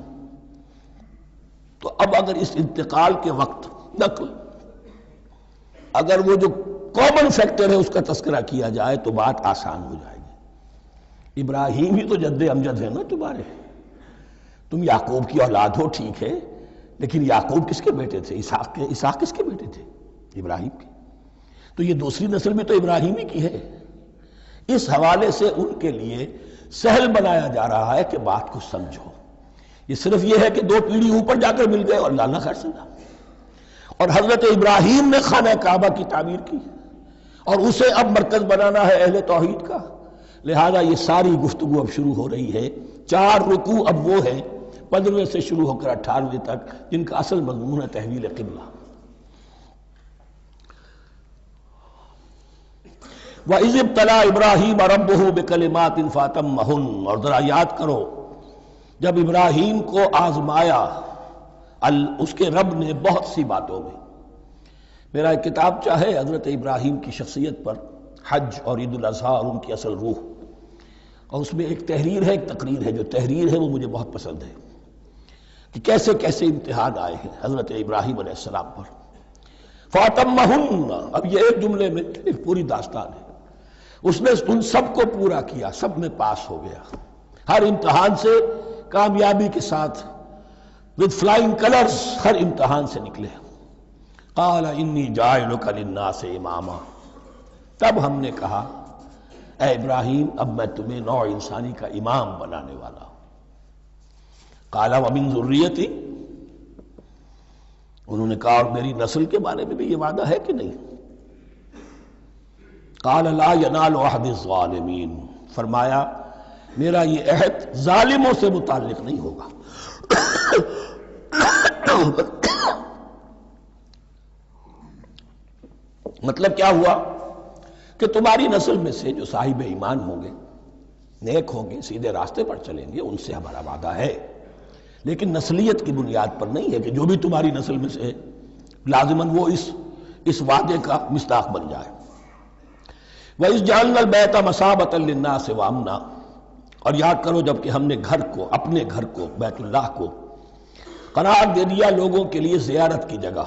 تو اب اگر اس انتقال کے وقت نقل، اگر وہ جو کامن فیکٹر ہے اس کا تذکرہ کیا جائے تو بات آسان ہو جائے گی۔ ابراہیم ہی تو جد امجد ہے نا تمہارے، تم یعقوب کی اولاد ہو ٹھیک ہے، لیکن یعقوب کس کے بیٹے تھے؟ اسحاق کس کے بیٹے تھے؟ ابراہیم کے۔ تو یہ دوسری نسل بھی تو ابراہیم ہی کی ہے۔ اس حوالے سے ان کے لیے سہل بنایا جا رہا ہے کہ بات کو سمجھو، یہ صرف یہ ہے کہ 2 پیڑھی اوپر جا کر مل گئے اور لانا خیر سنا، اور حضرت ابراہیم نے خانہ کعبہ کی تعمیر کی اور اسے اب مرکز بنانا ہے اہل توحید کا، لہذا یہ ساری گفتگو اب شروع ہو رہی ہے۔ 4 رکوع اب وہ ہیں 15 سے شروع ہو کر 18 تک جن کا اصل مضمون ہے تحویل قبلہ۔ وَإِذِ ابْتَلَىٰ إِبْرَاهِيمَ رَبُّهُ بِكَلِمَاتٍ فَأَتَمَّهُنَّ، اور ذرا یاد کرو جب ابراہیم کو آزمایا اس کے رب نے بہت سی باتوں میں۔ میرا ایک کتاب چاہے حضرت ابراہیم کی شخصیت پر، حج اور عید الاضحیٰ اور ان کی اصل روح، اور اس میں ایک تحریر ہے، ایک تقریر ہے۔ جو تحریر ہے وہ مجھے بہت پسند ہے کہ کیسے کیسے امتحان آئے ہیں حضرت ابراہیم علیہ السلام پر۔ فَأَتَمَّهُنَّ، اب یہ ایک جملے میں ایک پوری داستان ہے۔ اس نے ان سب کو پورا کیا، سب میں پاس ہو گیا، ہر امتحان سے کامیابی کے ساتھ with flying colors ہر امتحان سے نکلے۔ قال انی جاعلک للناس اماما، تب ہم نے کہا اے ابراہیم اب میں تمہیں نوع انسانی کا امام بنانے والا ہوں۔ قال ومن ذریتی، انہوں نے کہا اور میری نسل کے بارے میں بھی یہ وعدہ ہے کہ نہیں؟ قال لا ینال عہد الظالمین، فرمایا میرا یہ عہد ظالموں سے متعلق نہیں ہوگا۔ مطلب کیا ہوا کہ تمہاری نسل میں سے جو صاحب ایمان ہوں گے، نیک ہوں گے، سیدھے راستے پر چلیں گے، ان سے ہمارا وعدہ ہے، لیکن نسلیت کی بنیاد پر نہیں ہے کہ جو بھی تمہاری نسل میں سے لازماً وہ اس وعدے کا مصداق بن جائے۔ وَإِذْ جَعَلْنَا الْبَيْتَ مَثَابَةً لِلنَّاسِ وَأَمْنًا، اور یاد کرو جب کہ ہم نے گھر کو، اپنے گھر کو، بیت اللہ کو قرار دے دیا لوگوں کے لیے زیارت کی جگہ،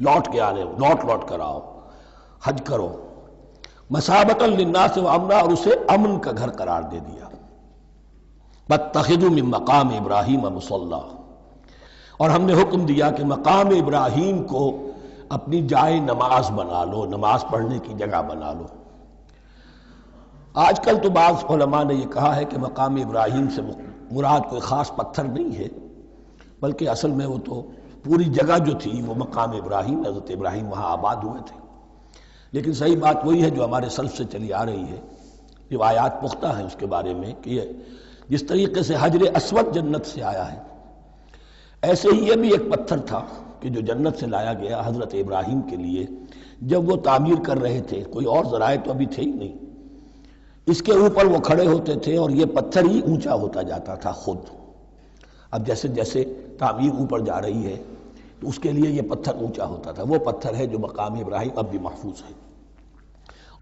لوٹ کے آنے، لوٹ کر آؤ، حج کرو، مثابۃ للناس وامنا، اور اسے امن کا گھر قرار دے دیا۔ واتخذوا من مقام ابراہیم مصلی، اور ہم نے حکم دیا کہ مقام ابراہیم کو اپنی جائے نماز بنا لو، نماز پڑھنے کی جگہ بنا لو۔ آج کل تو بعض علماء نے یہ کہا ہے کہ مقام ابراہیم سے مراد کوئی خاص پتھر نہیں ہے، بلکہ اصل میں وہ تو پوری جگہ جو تھی وہ مقام ابراہیم، حضرت ابراہیم وہاں آباد ہوئے تھے۔ لیکن صحیح بات وہی ہے جو ہمارے سلف سے چلی آ رہی ہے، روایات پختہ ہیں اس کے بارے میں کہ یہ جس طریقے سے حجر اسود جنت سے آیا ہے، ایسے ہی یہ بھی ایک پتھر تھا کہ جو جنت سے لایا گیا حضرت ابراہیم کے لیے جب وہ تعمیر کر رہے تھے، کوئی اور ذرائع تو ابھی تھے ہی نہیں، اس کے اوپر وہ کھڑے ہوتے تھے اور یہ پتھر ہی اونچا ہوتا جاتا تھا خود۔ اب جیسے جیسے تعمیر اوپر جا رہی ہے تو اس کے لیے یہ پتھر اونچا ہوتا تھا، وہ پتھر ہے جو مقام ابراہیم اب بھی محفوظ ہے،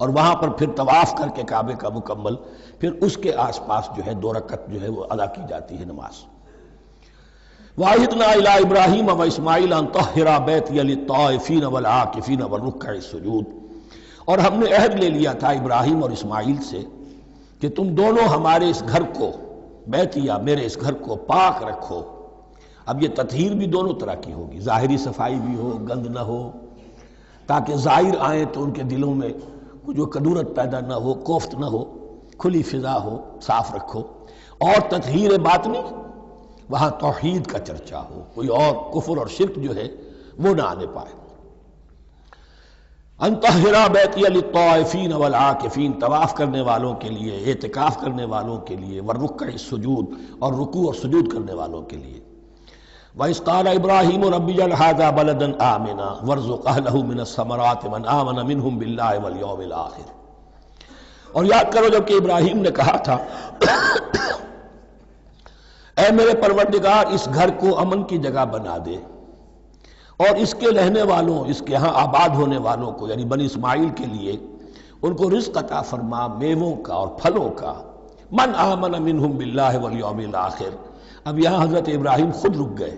اور وہاں پر پھر طواف کر کے کعبے کا مکمل، پھر اس کے آس پاس جو ہے 2 رکعت جو ہے وہ ادا کی جاتی ہے نماز۔ وَعَهِدْنَا إِلَىٰ إِبْرَاهِيمَ وَإِسْمَاعِيلَ أَن طَهِّرَا بَيْتِيَ لِلطَّائِفِينَ وَالْعَاكِفِينَ وَالرُّكَّعِ السُّجُودِ، اور ہم نے عہد لے لیا تھا ابراہیم اور اسماعیل سے کہ تم دونوں ہمارے اس گھر کو، بیتیا میرے اس گھر کو پاک رکھو۔ اب یہ تطہیر بھی دونوں طرح کی ہوگی، ظاہری صفائی بھی ہو، گند نہ ہو، تاکہ زائر آئیں تو ان کے دلوں میں جو کدورت پیدا نہ ہو، کوفت نہ ہو، کھلی فضا ہو، صاف رکھو۔ اور تطہیر باطنی، وہاں توحید کا چرچا ہو، کوئی اور کفر اور شرک جو ہے وہ نہ آنے پائے۔ ان طہرا بیتی للطائفین والعاکفین، طواف کرنے والوں کے لیے، اعتکاف کرنے والوں کے لیے، والرکع السجود، اور رکوع اور سجود کرنے والوں کے لیے۔ وَإِذْ قَالَ إِبْرَاهِيمُ رَبِّ اجْعَلْ هَٰذَا بَلَدًا آمِنًا وَارْزُقْ أَهْلَهُ مِنَ الثَّمَرَاتِ مَنْ آمَنَ مِنْهُمْ بِاللَّهِ وَالْيَوْمِ الْآخِرِ، اور یاد کرو جب کہ ابراہیم نے کہا تھا اے میرے پروردگار اس گھر کو امن کی جگہ بنا دے، اور اس کے رہنے والوں، اس کے ہاں آباد ہونے والوں کو یعنی بنی اسماعیل کے لیے ان کو رزق عطا فرما، میووں کا اور پھلوں کا۔ من آمن منہم باللہ والیوم الآخر، اب یہاں حضرت ابراہیم خود رک گئے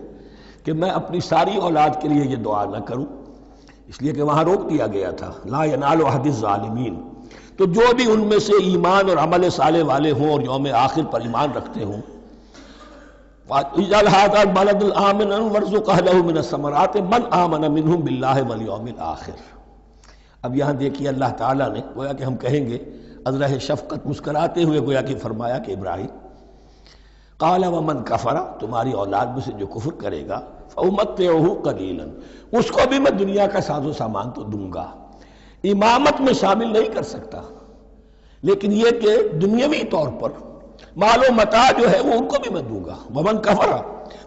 کہ میں اپنی ساری اولاد کے لیے یہ دعا نہ کروں، اس لیے کہ وہاں روک دیا گیا تھا لا ینال عہد الظالمین۔ تو جو بھی ان میں سے ایمان اور عمل صالح والے ہوں اور یوم آخر پر ایمان رکھتے ہوں، اجعل هذا البلد آمنا وارزق اهله من الثمرات من آمن منهم بالله واليوم الآخر۔ اب یہاں دیکھیے اللہ تعالیٰ نے گویا کہ ہم کہیں گے ازرہ شفقت مسکراتے ہوئے گویا کہ فرمایا کہ ابراہیم قال ومن کفر، تمہاری اولاد میں سے جو کفر کرے گا فأمتعه قلیلا، اس کو بھی میں دنیا کا ساز و سامان تو دوں گا، امامت میں شامل نہیں کر سکتا، لیکن یہ کہ دنیاوی طور پر مال و متاع جو ہے وہ ان کو بھی میں دوں گا۔ ومن کفر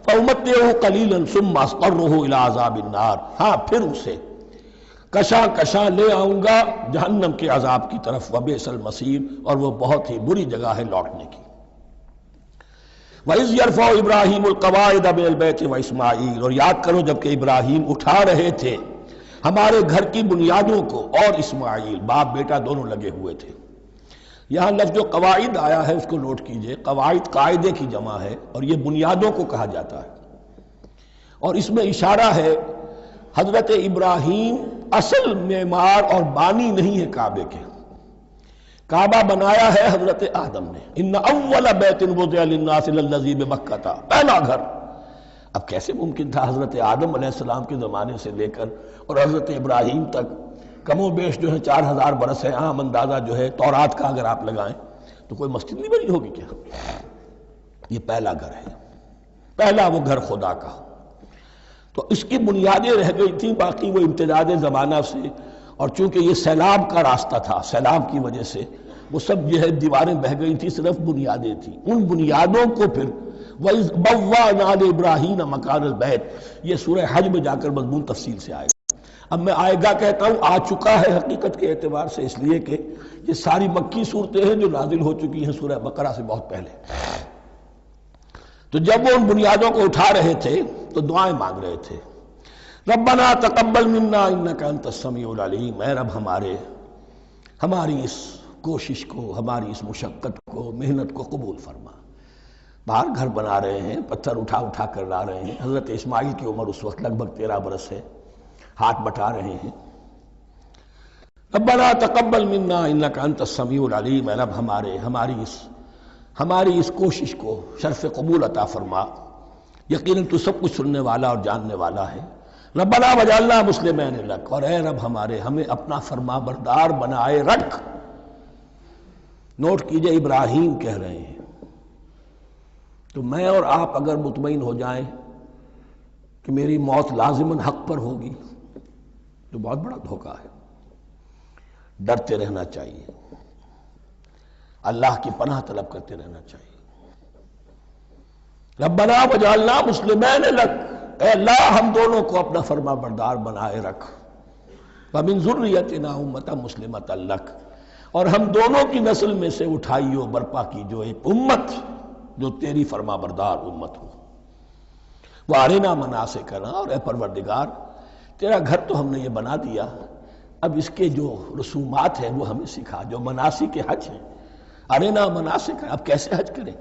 فأمتعه قلیلا ثم اضطره الى عذاب النار، ہاں پھر اسے کشاں کشاں لے آؤں گا جہنم کے عذاب کی طرف، وبئس المصیر، اور وہ بہت ہی بری جگہ ہے لوٹنے کی۔ وَإِذْ يَرْفَعُ إِبْرَاهِيمُ الْقَوَاعِدَ مِنَ الْبَيْتِ وَإِسْمَاعِيلُ، اور یاد کرو جب کہ ابراہیم اٹھا رہے تھے ہمارے گھر کی بنیادوں کو، اور اسماعیل، باپ بیٹا دونوں لگے ہوئے تھے۔ یہاں لفظ جو قواعد آیا ہے اس کو نوٹ کیجئے، قواعد قاعدے کی جمع ہے اور یہ بنیادوں کو کہا جاتا ہے، اور اس میں اشارہ ہے حضرت ابراہیم اصل معمار اور بانی نہیں ہے کعبے کے، کعبہ بنایا ہے حضرت آدم نے۔ ان اول بیت وضع للناس للذی ببکہ، پہلا گھر۔ اب کیسے ممکن تھا حضرت آدم علیہ السلام کے زمانے سے لے کر اور حضرت ابراہیم تک کم و بیش جو ہے 4000 برس ہے، عام اندازہ جو ہے تورات کا اگر آپ لگائیں تو کوئی مسجد نہیں بنی ہوگی کیا؟ یہ پہلا گھر ہے، پہلا وہ گھر خدا کا۔ تو اس کی بنیادیں رہ گئی تھیں، باقی وہ امتداد زمانہ سے، اور چونکہ یہ سیلاب کا راستہ تھا، سیلاب کی وجہ سے وہ سب جو ہے دیواریں بہہ گئی تھی، صرف بنیادیں تھیں۔ ان بنیادوں کو پھر وَإِذْ بَوَّأْنَا لِإِبْرَاهِيمَ مَكَانَ الْبَيْتِ، یہ سورہ حج میں جا کر مضمون تفصیل سے آئے گا۔ اب میں آئے گا کہتا ہوں، آ چکا ہے حقیقت کے اعتبار سے، اس لیے کہ یہ ساری مکی صورتیں ہیں جو نازل ہو چکی ہیں سورہ بقرہ سے بہت پہلے۔ تو جب وہ ان بنیادوں کو اٹھا رہے تھے تو دعائیں مانگ رہے تھے، ربنا تقبل منا انک انت السمیع العلیم، اے رب ہماری اس کوشش کو، ہماری اس مشقت کو، محنت کو قبول فرما۔ باہر گھر بنا رہے ہیں، پتھر اٹھا اٹھا کر لا رہے ہیں، حضرت اسماعیل کی عمر اس وقت لگ بھگ 13 برس ہے، ہاتھ بٹا رہے ہیں۔ ربنا تقبل منا انک انت السمیع العلیم، اے رب ہماری اس کوشش کو شرف قبول عطا فرما، یقیناً تو سب کچھ سننے والا اور جاننے والا ہے۔ ربنا وجعلنا مسلمین لک، اور اے رب ہمیں اپنا فرما بردار بنائے رکھ۔ نوٹ کیجئے ابراہیم کہہ رہے ہیں، تو میں اور آپ اگر مطمئن ہو جائیں کہ میری موت لازماً حق پر ہوگی تو بہت بڑا دھوکہ ہے۔ ڈرتے رہنا چاہیے، اللہ کی پناہ طلب کرتے رہنا چاہیے۔ ربنا وجعلنا مسلمین لک، اے اللہ ہم دونوں کو اپنا فرما بردار بنائے رکھ، ومن ذریتنا امۃ مسلمۃ لک، اور ہم دونوں کی نسل میں سے اٹھائیو برپا کی جو ایک امت جو تیری فرما بردار امت ہو۔ وارنا مناسکنا، اور اے پروردگار تیرا گھر تو ہم نے یہ بنا دیا، اب اس کے جو رسومات ہیں وہ ہمیں سکھا، جو مناسک حج ہیں، ارنا مناسک، اب کیسے حج کریں،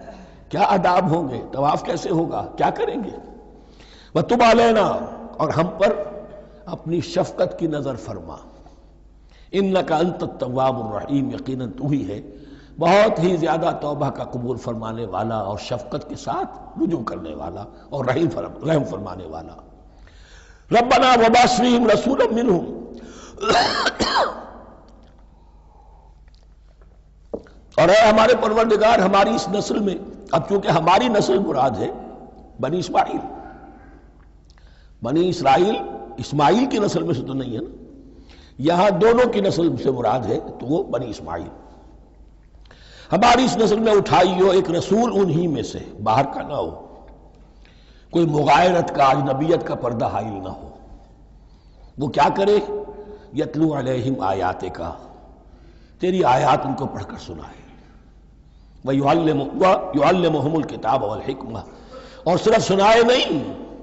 کیا آداب ہوں گے، طواف کیسے ہوگا، کیا کریں گے۔ وتب علینا، اور ہم پر اپنی شفقت کی نظر فرما، انک انت التواب الرحیم، یقیناً تو ہی ہے بہت ہی زیادہ توبہ کا قبول فرمانے والا اور شفقت کے ساتھ رجوع کرنے والا اور رحم فرمانے والا۔ ربنا وابعث فیہم رسولا منہم، اور اے ہمارے پروردگار ہماری اس نسل میں، اب چونکہ ہماری نسل مراد ہے بنی اسماعیل، بنی اسرائیل اسماعیل کی نسل میں سے تو نہیں ہے نا، یہاں دونوں کی نسل سے مراد ہے تو وہ بنی اسماعیل۔ ہماری اس نسل میں اٹھائیو ایک رسول انہی میں سے، باہر کا نہ ہو، کوئی مغایرت کا، اجنبیت کا پردہ حائل نہ ہو۔ وہ کیا کرے، یتلو علیہم آیاتک، تیری آیات ان کو پڑھ کر سنائے، وَيُعَلِّمُهُمُ الْكِتَابَ وَالْحِکْمَةَ، اور صرف سنائے نہیں،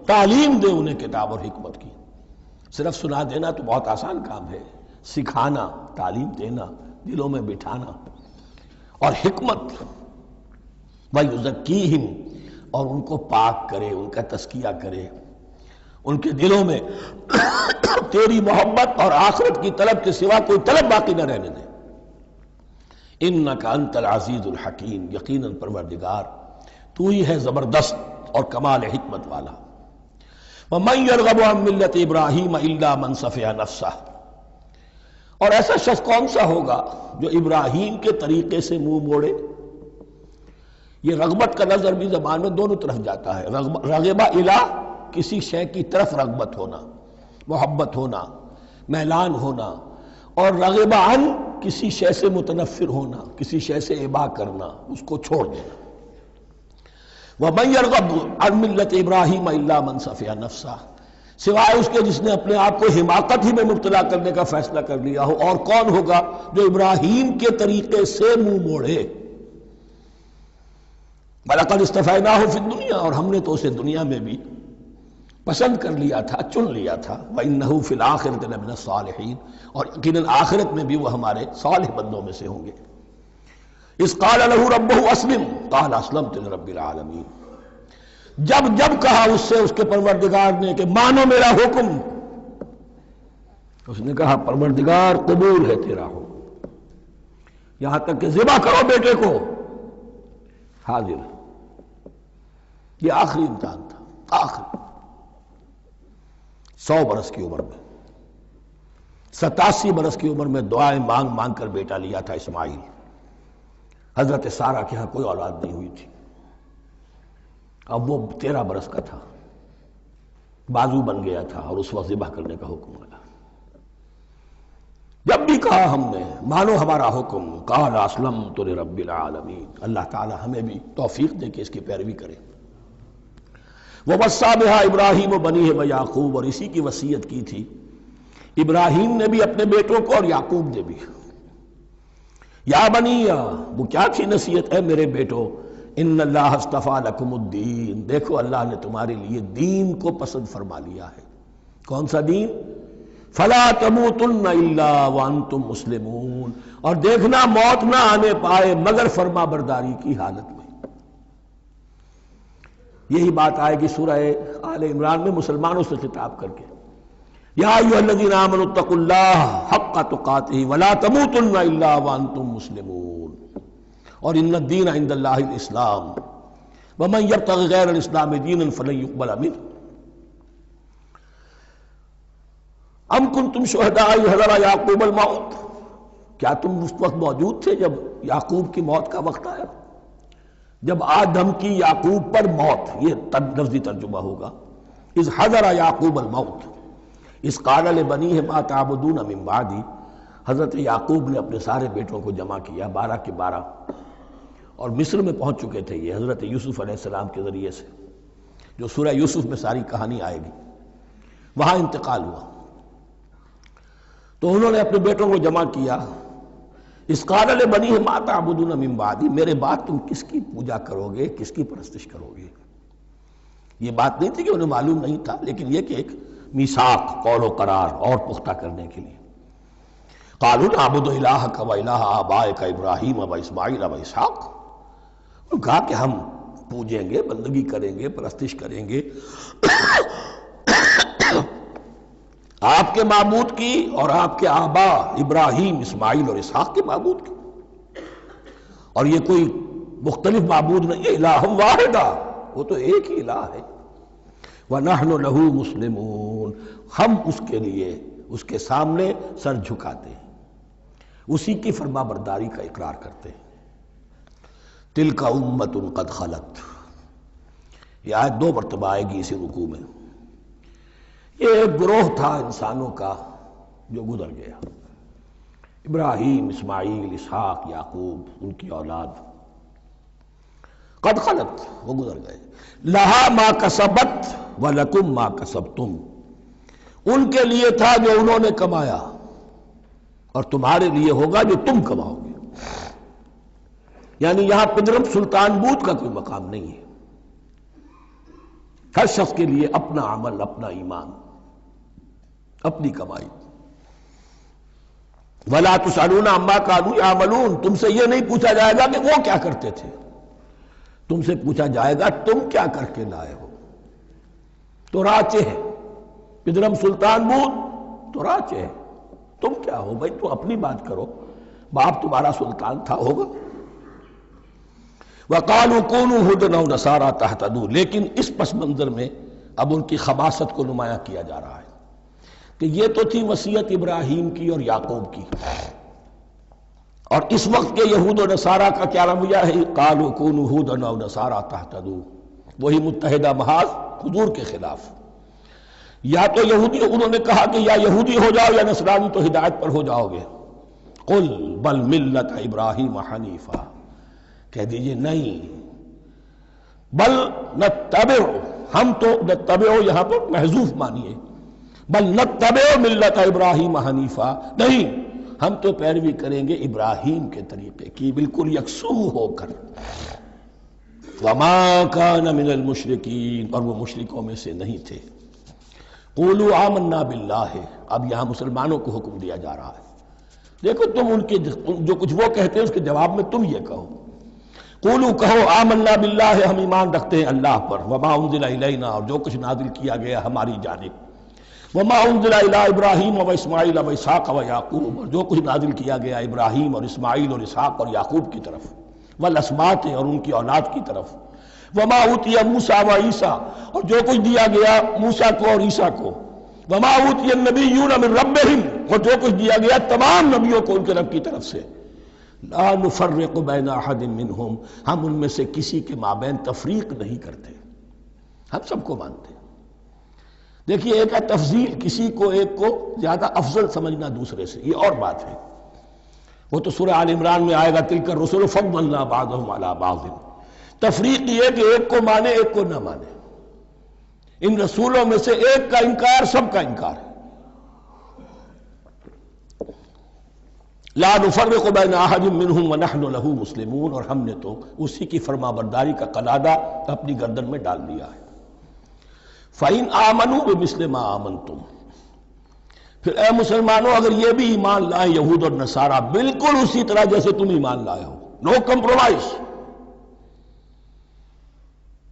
تعلیم دے انہیں کتاب اور حکمت کی۔ صرف سنا دینا تو بہت آسان کام ہے، سکھانا، تعلیم دینا، دلوں میں بٹھانا، اور حکمت، وَيُزَكِّيهِمْ، اور ان کو پاک کرے، ان کا تزکیہ کرے، ان کے دلوں میں تیری محبت اور آخرت کی طلب کے سوا کوئی طلب باقی نہ رہنے دے۔ انک انت العزیز الحکیم، یقیناً پروردگار تو ہی ہے زبردست اور کمال حکمت والا۔ وَمَن يَرْغَبُ عَن مِّلَّةِ إِبْرَاهِيمَ إِلَّا مَن سَفِهَ نَفْسَهُ، اور ایسا شخص کون سا ہوگا جو ابراہیم کے طریقے سے منہ موڑے۔ یہ رغبت کا لفظ عربی زبان میں دونوں طرف جاتا ہے، رغبہ الہ، کسی شے کی طرف رغبت ہونا، محبت ہونا، میلان ہونا، اور رغبہ عن، کسی شے سے متنفر ہونا، کسی شے سے ابا کرنا، اس کو چھوڑ دینا۔ وَمَن يَرْغَبُ عَن مِّلَّةِ إِبْرَاهِيمَ إِلَّا مَن سَفِهَ نَفْسَهُ، سوائے اس کے جس نے اپنے آپ کو حماقت ہی میں مبتلا کرنے کا فیصلہ کر لیا ہو. اور کون ہوگا جو ابراہیم کے طریقے سے منہ موڑے؟ وَلَقَدِ اسْتَفَيْنَاهُ فِي الدُّنْيَا، اور ہم نے تو اسے دنیا میں بھی پسند کر لیا تھا، چن لیا تھا. وَإِنَّهُ فِي الْآخِرَةِ لَمِنَ الصَّالِحِينَ، اور یقیناً آخرت میں بھی وہ ہمارے صالح بندوں میں سے ہوں گے. اذ قال له ربه اسلم قال اسلمت لرب العالمین، جب جب کہا اس سے اس کے پروردگار نے کہ مانو میرا حکم، اس نے کہا پروردگار قبول ہے تیرا حکم، یہاں تک کہ ذبح کرو بیٹے کو، حاضر. یہ آخری امتحان تھا، آخری 100 برس کی عمر میں، 87 برس کی عمر میں دعائیں مانگ مانگ کر بیٹا لیا تھا اسماعیل. حضرت سارہ کے ہاں کوئی اولاد نہیں ہوئی تھی، اب وہ 13 برس کا تھا، بازو بن گیا تھا، اور اس وقت ذبح کرنے کا حکم آیا. جب بھی کہا ہم نے مانو ہمارا حکم، قال اسلمت لرب العالمین. اللہ تعالی ہمیں بھی توفیق دے کہ اس کی پیروی کریں. وَوَصَّىٰ بِهَا إِبْرَاهِيمُ بَنِيهِ وَيَعْقُوبُ، اور اسی کی وصیت کی تھی ابراہیم نے بھی اپنے بیٹوں کو اور یعقوب نے بھی. یا بنی، وہ کیا تھی نصیحت؟ اے میرے بیٹو، ان اللہ اصطفیٰ لکم الدین، دیکھو اللہ نے تمہارے لیے دین کو پسند فرما لیا ہے. کون سا دین؟ فلا تموتن الا وانتم مسلمون، اور دیکھنا موت نہ آنے پائے مگر فرما برداری کی حالت میں. یہی بات آئے گی سورہ آل عمران میں مسلمانوں سے خطاب کر کے، یا ایھا الذین آمنوا اتقوا اللہ حق تقاتہ ولا تموتن الا وانتم مسلمون، اور ان الدین عند اللہ الاسلام ومن یبتغ غیر الاسلام دینا فلن یقبل منہ. ام کنتم شہداء اذ حضر یعقوب الموت، کیا تم اس وقت موجود تھے جب یعقوب کی موت کا وقت آیا؟ جب آدم کی یعقوب پر موت، یہ لفظی ترجمہ ہوگا. اذ حضر یعقوب الموت اذ قال لبنیہ ما تعبدون من بعدی، حضرت یعقوب نے اپنے سارے بیٹوں کو جمع کیا، 12 کے 12، اور مصر میں پہنچ چکے تھے یہ حضرت یوسف علیہ السلام کے ذریعے سے، جو سورہ یوسف میں ساری کہانی آئے گی. وہاں انتقال ہوا تو انہوں نے اپنے بیٹوں کو جمع کیا. اذ قال لبنیہ ما تعبدون من بعدی، میرے بعد تم کس کی پوجا کرو گے، کس کی پرستش کرو گے؟ یہ بات نہیں تھی کہ انہیں معلوم نہیں تھا، لیکن یہ کہ ایک میثاق، قول و قرار اور پختہ کرنے کے لیے. قالوا نعبد الہک و الہ آبائک ابراہیم و اسماعیل و اسحاق، انہوں نے کہا کہ ہم پوجیں گے، بندگی کریں گے، پرستش کریں گے آپ کے معبود کی اور آپ کے آبا ابراہیم، اسماعیل اور اسحاق کے معبود کی. اور یہ کوئی مختلف معبود نہیں ہے، الہ واحدہ، وہ تو ایک ہی الہ ہے. وَنَحْنُ لَهُ مُسْلِمُونَ، ہم اس کے لیے اس کے سامنے سر جھکاتے ہیں، اسی کی فرما برداری کا اقرار کرتے ہیں. تِلْكَ أُمَّةٌ قَدْ خَلَتْ، یہ آیت 2 مرتبہ آئے گی اسی رکوع میں. یہ ایک گروہ تھا انسانوں کا جو گزر گیا، ابراہیم، اسماعیل، اسحاق، یعقوب، ان کی اولاد. قد خلت، وہ گزر گئے. لہا ما کسبت ولکم ما کسبتم، ان کے لیے تھا جو انہوں نے کمایا، اور تمہارے لیے ہوگا جو تم کماؤ گے. یعنی یہاں پدرم سلطان بود کا کوئی مقام نہیں ہے، ہر شخص کے لیے اپنا عمل، اپنا ایمان، اپنی کمائی. وَلَا تُسْأَلُونَ عَمَّا كَانُوا يَعْمَلُونَ، تم سے یہ نہیں پوچھا جائے گا کہ وہ کیا کرتے تھے، تم سے پوچھا جائے گا تم کیا کر کے لائے ہو. تو راچے ہے پدرم سلطان بود، تو راچے ہے، تم کیا ہو بھائی، تو اپنی بات کرو، باپ تمہارا سلطان تھا، ہوگا. وَقَالُوا كُونُوا هُودًا أَوْ نَصَارَىٰ تَهْتَدُوا، لیکن اس پس منظر میں اب ان کی خباثت کو نمایاں کیا جا رہا ہے کہ یہ تو تھی وصیت ابراہیم کی اور یعقوب کی، اور اس وقت کے یہود و نصارہ کا کیا رویہ ہے؟ قَالُوا كُونُوا هُودًا أَوْ نَصَارَىٰ تَهْتَدُوا، وہی متحدہ محاذ حضور کے خلاف. یا تو یہودی، انہوں نے کہا کہ یا یہودی ہو جاؤ یا نصرانی تو ہدایت پر ہو جاؤ گے. قُلْ بَلْ مِلَّةَ إِبْرَاهِيمَ حَنِيفًا، کہہ دیجئے نہیں، بل نتبع، ہم تو نتبع یہاں پر محذوف مانیے، بل نتبع ملت ابراہیم حنیفا، نہیں ہم تو پیروی کریں گے ابراہیم کے طریقے کی بالکل یکسو ہو کر. وما کان من المشرکین، اور وہ مشرکوں میں سے نہیں تھے. قولوا آمنا باللہ، اب یہاں مسلمانوں کو حکم دیا جا رہا ہے. دیکھو تم ان کے جو کچھ وہ کہتے ہیں اس کے جواب میں تم یہ کہو، قولوا کہو آمنا باللہ، ہم ایمان رکھتے ہیں اللہ پر، وما انزل الینا، اور جو کچھ نازل کیا گیا ہماری جانب، وما انزل الی ابراہیم و اسماعیل و اسحاق و یعقوب، اور جو کچھ نازل کیا گیا ابراہیم اور اسماعیل اور اسحاق اور یعقوب کی طرف، والاسباط، اور ان کی اولاد کی طرف، وما اوتی موسیٰ و عیسیٰ، اور جو کچھ دیا گیا موسیٰ کو اور عیسیٰ کو، وما اوتی النبیون من ربہم، اور جو کچھ دیا گیا تمام نبیوں کو ان کے رب کی طرف سے. لا نفرق بین احد منہم، ہم ان میں سے کسی کے مابین تفریق نہیں کرتے، ہم سب کو مانتے ہیں. دیکھیے ایک ہے تفضیل، کسی کو ایک کو زیادہ افضل سمجھنا دوسرے سے، یہ اور بات ہے. وہ تو سورہ آل عمران میں آئے گا تلک الرسل فضلنا بعضهم علی بعض. تفریق یہ کہ ایک کو مانے ایک کو نہ مانے. ان رسولوں میں سے ایک کا انکار سب کا انکار ہے. لا نفرق بین احد منہم ونحن له مسلمون، اور ہم نے تو اسی کی فرما برداری کا قلادہ اپنی گردن میں ڈال دیا ہے. فَإِنْ آمَنُوا بِمِثْلِ مَا آمَنْتُمْ، پھر اے مسلمانوں اگر یہ بھی ایمان لائیں یہود اور نصارہ بالکل اسی طرح جیسے تم ایمان لائے ہو، نو کمپرومائز،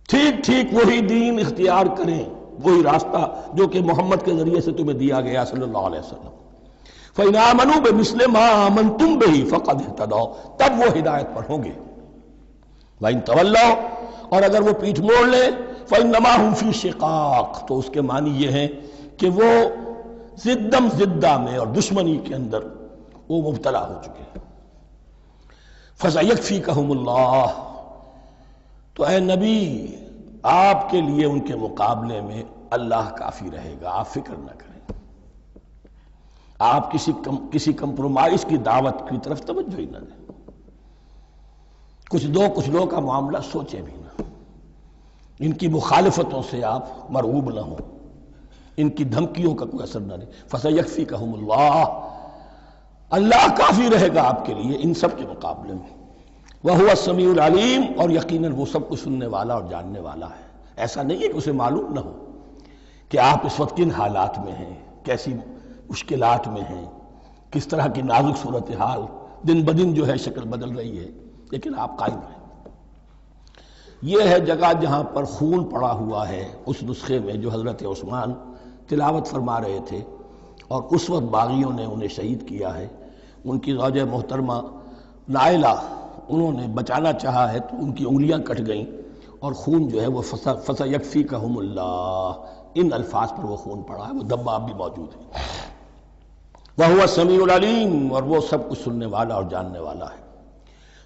ٹھیک ٹھیک وہی دین اختیار کریں، وہی راستہ جو کہ محمد کے ذریعے سے تمہیں دیا گیا صلی اللہ علیہ وسلم. فَإِنْ آمَنُوا بِمِثْلِ مَا آمَنْتُمْ بِهِ فَقَدْ اهْتَدَوْا، تب وہ ہدایت پر ہوں گے. وَإِنْ تَوَلَّوْا، اور اگر وہ پیٹھ موڑ لیں، فَإِنَّمَا هُمْ فِي شِقَاقٍ، تو اس کے معنی یہ ہیں کہ وہ زدم زدہ میں اور دشمنی کے اندر وہ مبتلا ہو چکے ہیں. فَسَيَكْفِيكَهُمُ اللَّهُ، تو اے نبی آپ کے لیے ان کے مقابلے میں اللہ کافی رہے گا، آپ فکر نہ کریں. آپ کسی کمپرومائز کی دعوت کی طرف توجہ ہی نہ دیں. کچھ دو کا معاملہ سوچیں بھی نہ، ان کی مخالفتوں سے آپ مرعوب نہ ہوں، ان کی دھمکیوں کا کوئی اثر نہ دیں. فَسَيَكْفِيكَهُمُ اللَّهُ، اللہ کافی رہے گا آپ کے لیے ان سب کے مقابلے میں. وَهُوَ السَّمِيعُ الْعَلِيمُ، اور یقیناً وہ سب کچھ سننے والا اور جاننے والا ہے. ایسا نہیں ہے کہ اسے معلوم نہ ہو کہ آپ اس وقت کن حالات میں ہیں، کیسی مشکلات میں ہیں، کس طرح کی نازک صورتحال دن بدن جو ہے شکل بدل رہی ہے، لیکن آپ قائم رہیں. یہ ہے جگہ جہاں پر خون پڑا ہوا ہے، اس نسخے میں جو حضرت عثمان تلاوت فرما رہے تھے، اور اس وقت باغیوں نے انہیں شہید کیا ہے. ان کی زوجہ محترمہ نائلہ، انہوں نے بچانا چاہا ہے تو ان کی انگلیاں کٹ گئیں، اور خون جو ہے وہ فَسَيَكْفِيكَهُمُ اللَّهُ، ان الفاظ پر وہ خون پڑا ہے، وہ دبا اب بھی موجود ہے. وَهُوَ السَّمِيعُ الْعَلِيمُ، اور وہ سب کچھ سننے والا اور جاننے والا ہے.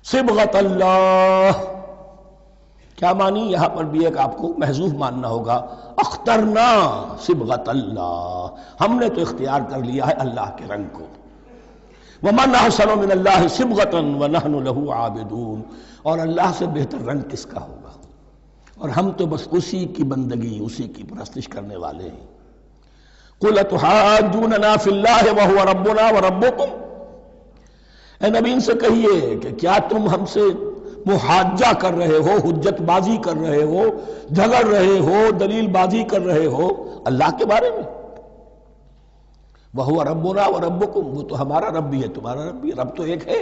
صبغۃ اللہ، کیا معنی یہاں پر بھی ایک آپ کو محذوف ماننا ہوگا. اخترنا صبغۃ اللہ، ہم نے تو اختیار کر لیا ہے اللہ کے رنگ کو. وَمَنْ أَحْسَنُ مِنَ اللَّهِ صِبْغَةً وَنَحْنُ لَهُ عَابِدُونَ، اور اللہ سے بہتر رنگ کس کا ہوگا، اور ہم تو بس اسی کی بندگی، اسی کی پرستش کرنے والے ہیں. قُلْ أَتُحَاجُّونَنَا فِي اللَّهِ وَهُوَ رَبُّنَا وَرَبُّكُمْ، اے نبی ان سے کہیے کہ کیا تم ہم سے محاجہ کر رہے ہو، حجت بازی کر رہے ہو، جھگڑ رہے ہو، دلیل بازی کر رہے ہو اللہ کے بارے میں؟ وَهُوَ رَبُّنَا وَرَبُّكُمْ، وہ تو ہمارا رب بھی ہے تمہارا رب بھی ہے. رب تو ایک ہے،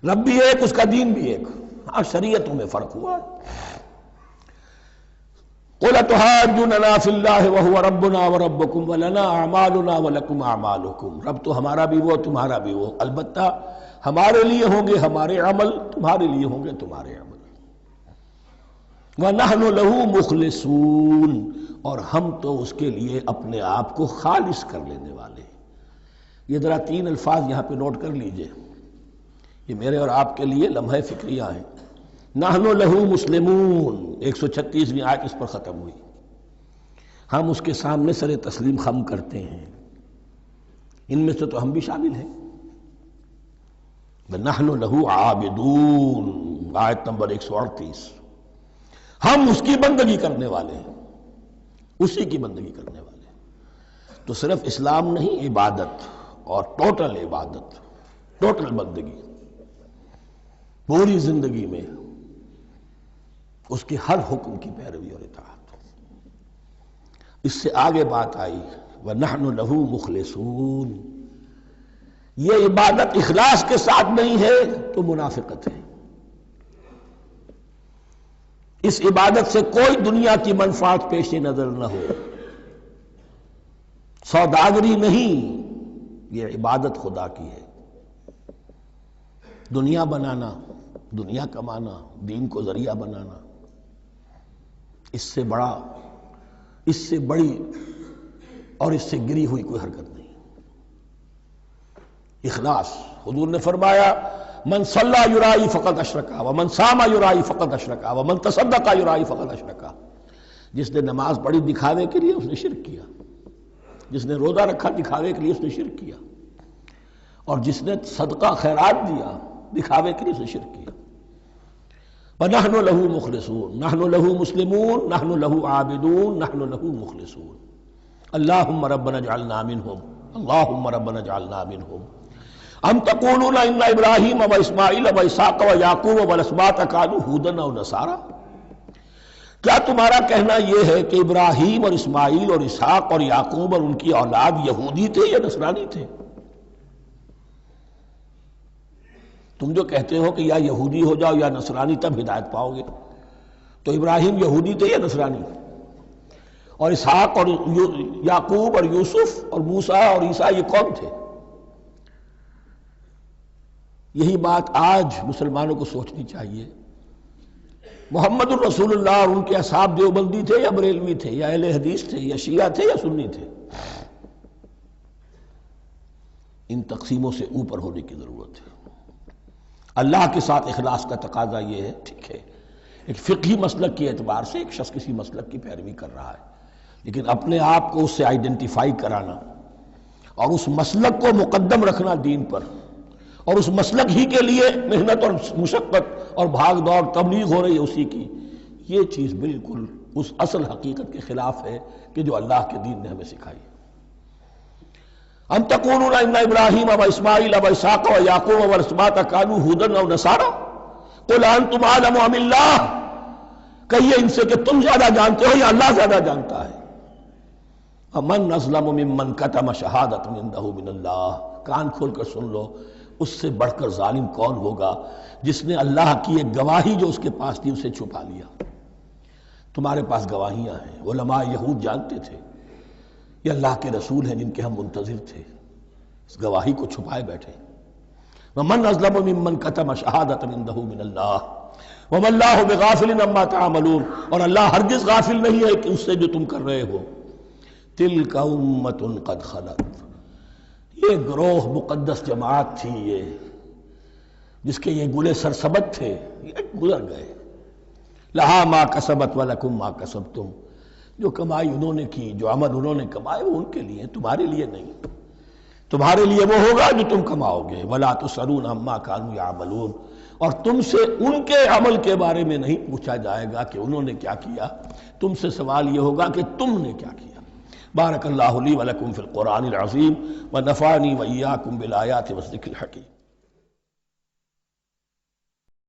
رب بھی ایک، اس کا دین بھی ایک. ہاں شریعتوں میں فرق ہوا ہے. قُلْ أَتُحَاجُّونَنَا فِي اللَّهِ وَهُوَ رَبُّنَا وَرَبُّكُمْ وَلَنَا أَعْمَالُنَا وَلَكُمْ أَعْمَالُكُمْ، رب تو ہمارا بھی وہ تمہارا بھی وہ، البتہ ہمارے لیے ہوں گے ہمارے عمل، تمہارے لیے ہوں گے تمہارے عمل. وَنَحْنُ لَهُ مُخْلِصُونَ، اور ہم تو اس کے لیے اپنے آپ کو خالص کر لینے والے ہیں. یہ ذرا 3 الفاظ یہاں پہ نوٹ کر لیجئے، یہ میرے اور آپ کے لیے لمحہ فکریہ ہیں. نحن لہو مسلمون، 136ویں آیت اس پر ختم ہوئی. ہم اس کے سامنے سر تسلیم خم کرتے ہیں، ان میں سے تو ہم بھی شامل ہیں. نحن لہو عابدون، آیت نمبر 138. ہم اس کی بندگی کرنے والے ہیں، اسی کی بندگی کرنے والے ہیں. تو صرف اسلام نہیں، عبادت اور ٹوٹل عبادت، ٹوٹل بندگی، پوری زندگی میں اس کے ہر حکم کی پیروی اور اطاعت۔ اس سے آگے بات آئی وَنَحْنُ لَهُ مُخْلِصُونَ، یہ عبادت اخلاص کے ساتھ نہیں ہے تو منافقت ہے۔ اس عبادت سے کوئی دنیا کی منفعت پیش نظر نہ ہو، سوداگری نہیں، یہ عبادت خدا کی ہے۔ دنیا بنانا، دنیا کمانا، دین کو ذریعہ بنانا، اس سے بڑا، اس سے بڑی اور اس سے گری ہوئی کوئی حرکت نہیں۔ اخلاص، حضور نے فرمایا من صلی یرائی فقط اشرکا ومن صام یرائی فقط اشرکا ومن تصدق یرائی فقط اشرکا، جس نے نماز پڑھی دکھاوے کے لیے اس نے شرک کیا، جس نے روزہ رکھا دکھاوے کے لیے اس نے شرک کیا، اور جس نے صدقہ خیرات دیا دکھاوے کے لیے اس نے شرک کیا۔ وَنَحْنُ لَهُ مُخْلِصُونَ، نَحْنُ لَهُ مُسْلِمُونَ، نَحْنُ لَهُ عَابِدُونَ، نَحْنُ لَهُ مُخْلِصُونَ۔ اللهم ربنا اجعلنا منهم، اللهم ربنا اجعلنا منهم۔ ام تقولون ان ابراہیم واسماعیل واسحاق ویعقوب والاسباط كانوا هودا او نصارا، کیا تمہارا کہنا یہ ہے کہ ابراہیم اور اسماعیل اور اسحاق اور یعقوب اور ان کی اولاد یہودی تھے یا نصرانی تھے؟ تم جو کہتے ہو کہ یا یہودی ہو جاؤ یا نصرانی تب ہدایت پاؤ گے، تو ابراہیم یہودی تھے یا نصرانی؟ اور اسحاق اور یعقوب اور یوسف اور موسیٰ اور عیسیٰ یہ کون تھے؟ یہی بات آج مسلمانوں کو سوچنی چاہیے۔ محمد الرسول اللہ اور ان کے اصحاب دیوبندی تھے یا بریلوی تھے یا اہل حدیث تھے یا شیعہ تھے یا سنی تھے؟ ان تقسیموں سے اوپر ہونے کی ضرورت ہے۔ اللہ کے ساتھ اخلاص کا تقاضا یہ ہے، ٹھیک ہے ایک فقہی مسلک کے اعتبار سے ایک شخص کسی مسلک کی پیروی کر رہا ہے، لیکن اپنے آپ کو اس سے آئیڈینٹیفائی کرانا اور اس مسلک کو مقدم رکھنا دین پر، اور اس مسلک ہی کے لیے محنت اور مشقت اور بھاگ دوڑ تبلیغ ہو رہی ہے اسی کی، یہ چیز بالکل اس اصل حقیقت کے خلاف ہے کہ جو اللہ کے دین نے ہمیں سکھائی۔ ام تقولون ان ابراہیم و اسماعیل و اسحاق و یعقوب والاسباط كانوا هودا او نصارا قل انتم اعلم ام اللہ، کہیے ان سے کہ تم زیادہ جانتے ہو یا اللہ زیادہ جانتا ہے۔ ومن اظلم ممن كتم شہادۃ عنده من اللہ، کان کھول کر سن لو، اس سے بڑھ کر ظالم کون ہوگا جس نے اللہ کی ایک گواہی جو اس کے پاس تھی اسے چھپا لیا۔ تمہارے پاس گواہیاں ہیں، علماء یہود جانتے تھے یہ اللہ کے رسول ہیں جن کے ہم منتظر تھے، اس گواہی کو چھپائے بیٹھے۔ ومن اظلم ممن كتم شہادۃ عنده من اللہ وما اللہ بغافل عما تعملون، اور اللہ ہرگز غافل نہیں ہے کہ اس سے جو تم کر رہے ہو۔ تلک امۃ قد خلت، یہ گروہ مقدس جماعت تھی یہ جس کے یہ گلے سرسبت تھے، یہ گزر گئے۔ لہا ما کسبت ولکم ما کسبتم، جو کمائی انہوں نے کی، جو عمل انہوں نے کمائے وہ ان کے لیے، تمہارے لیے نہیں۔ تمہارے لیے وہ ہوگا جو تم کماؤ گے۔ ولا تسألون عما كانوا يعملون، اور تم سے ان کے عمل کے بارے میں نہیں پوچھا جائے گا کہ انہوں نے کیا کیا، تم سے سوال یہ ہوگا کہ تم نے کیا کیا۔ بارک اللہ لی ولکم فی القرآن العظیم ونفعنی وإیاکم بالآیات والذکر الحکیم۔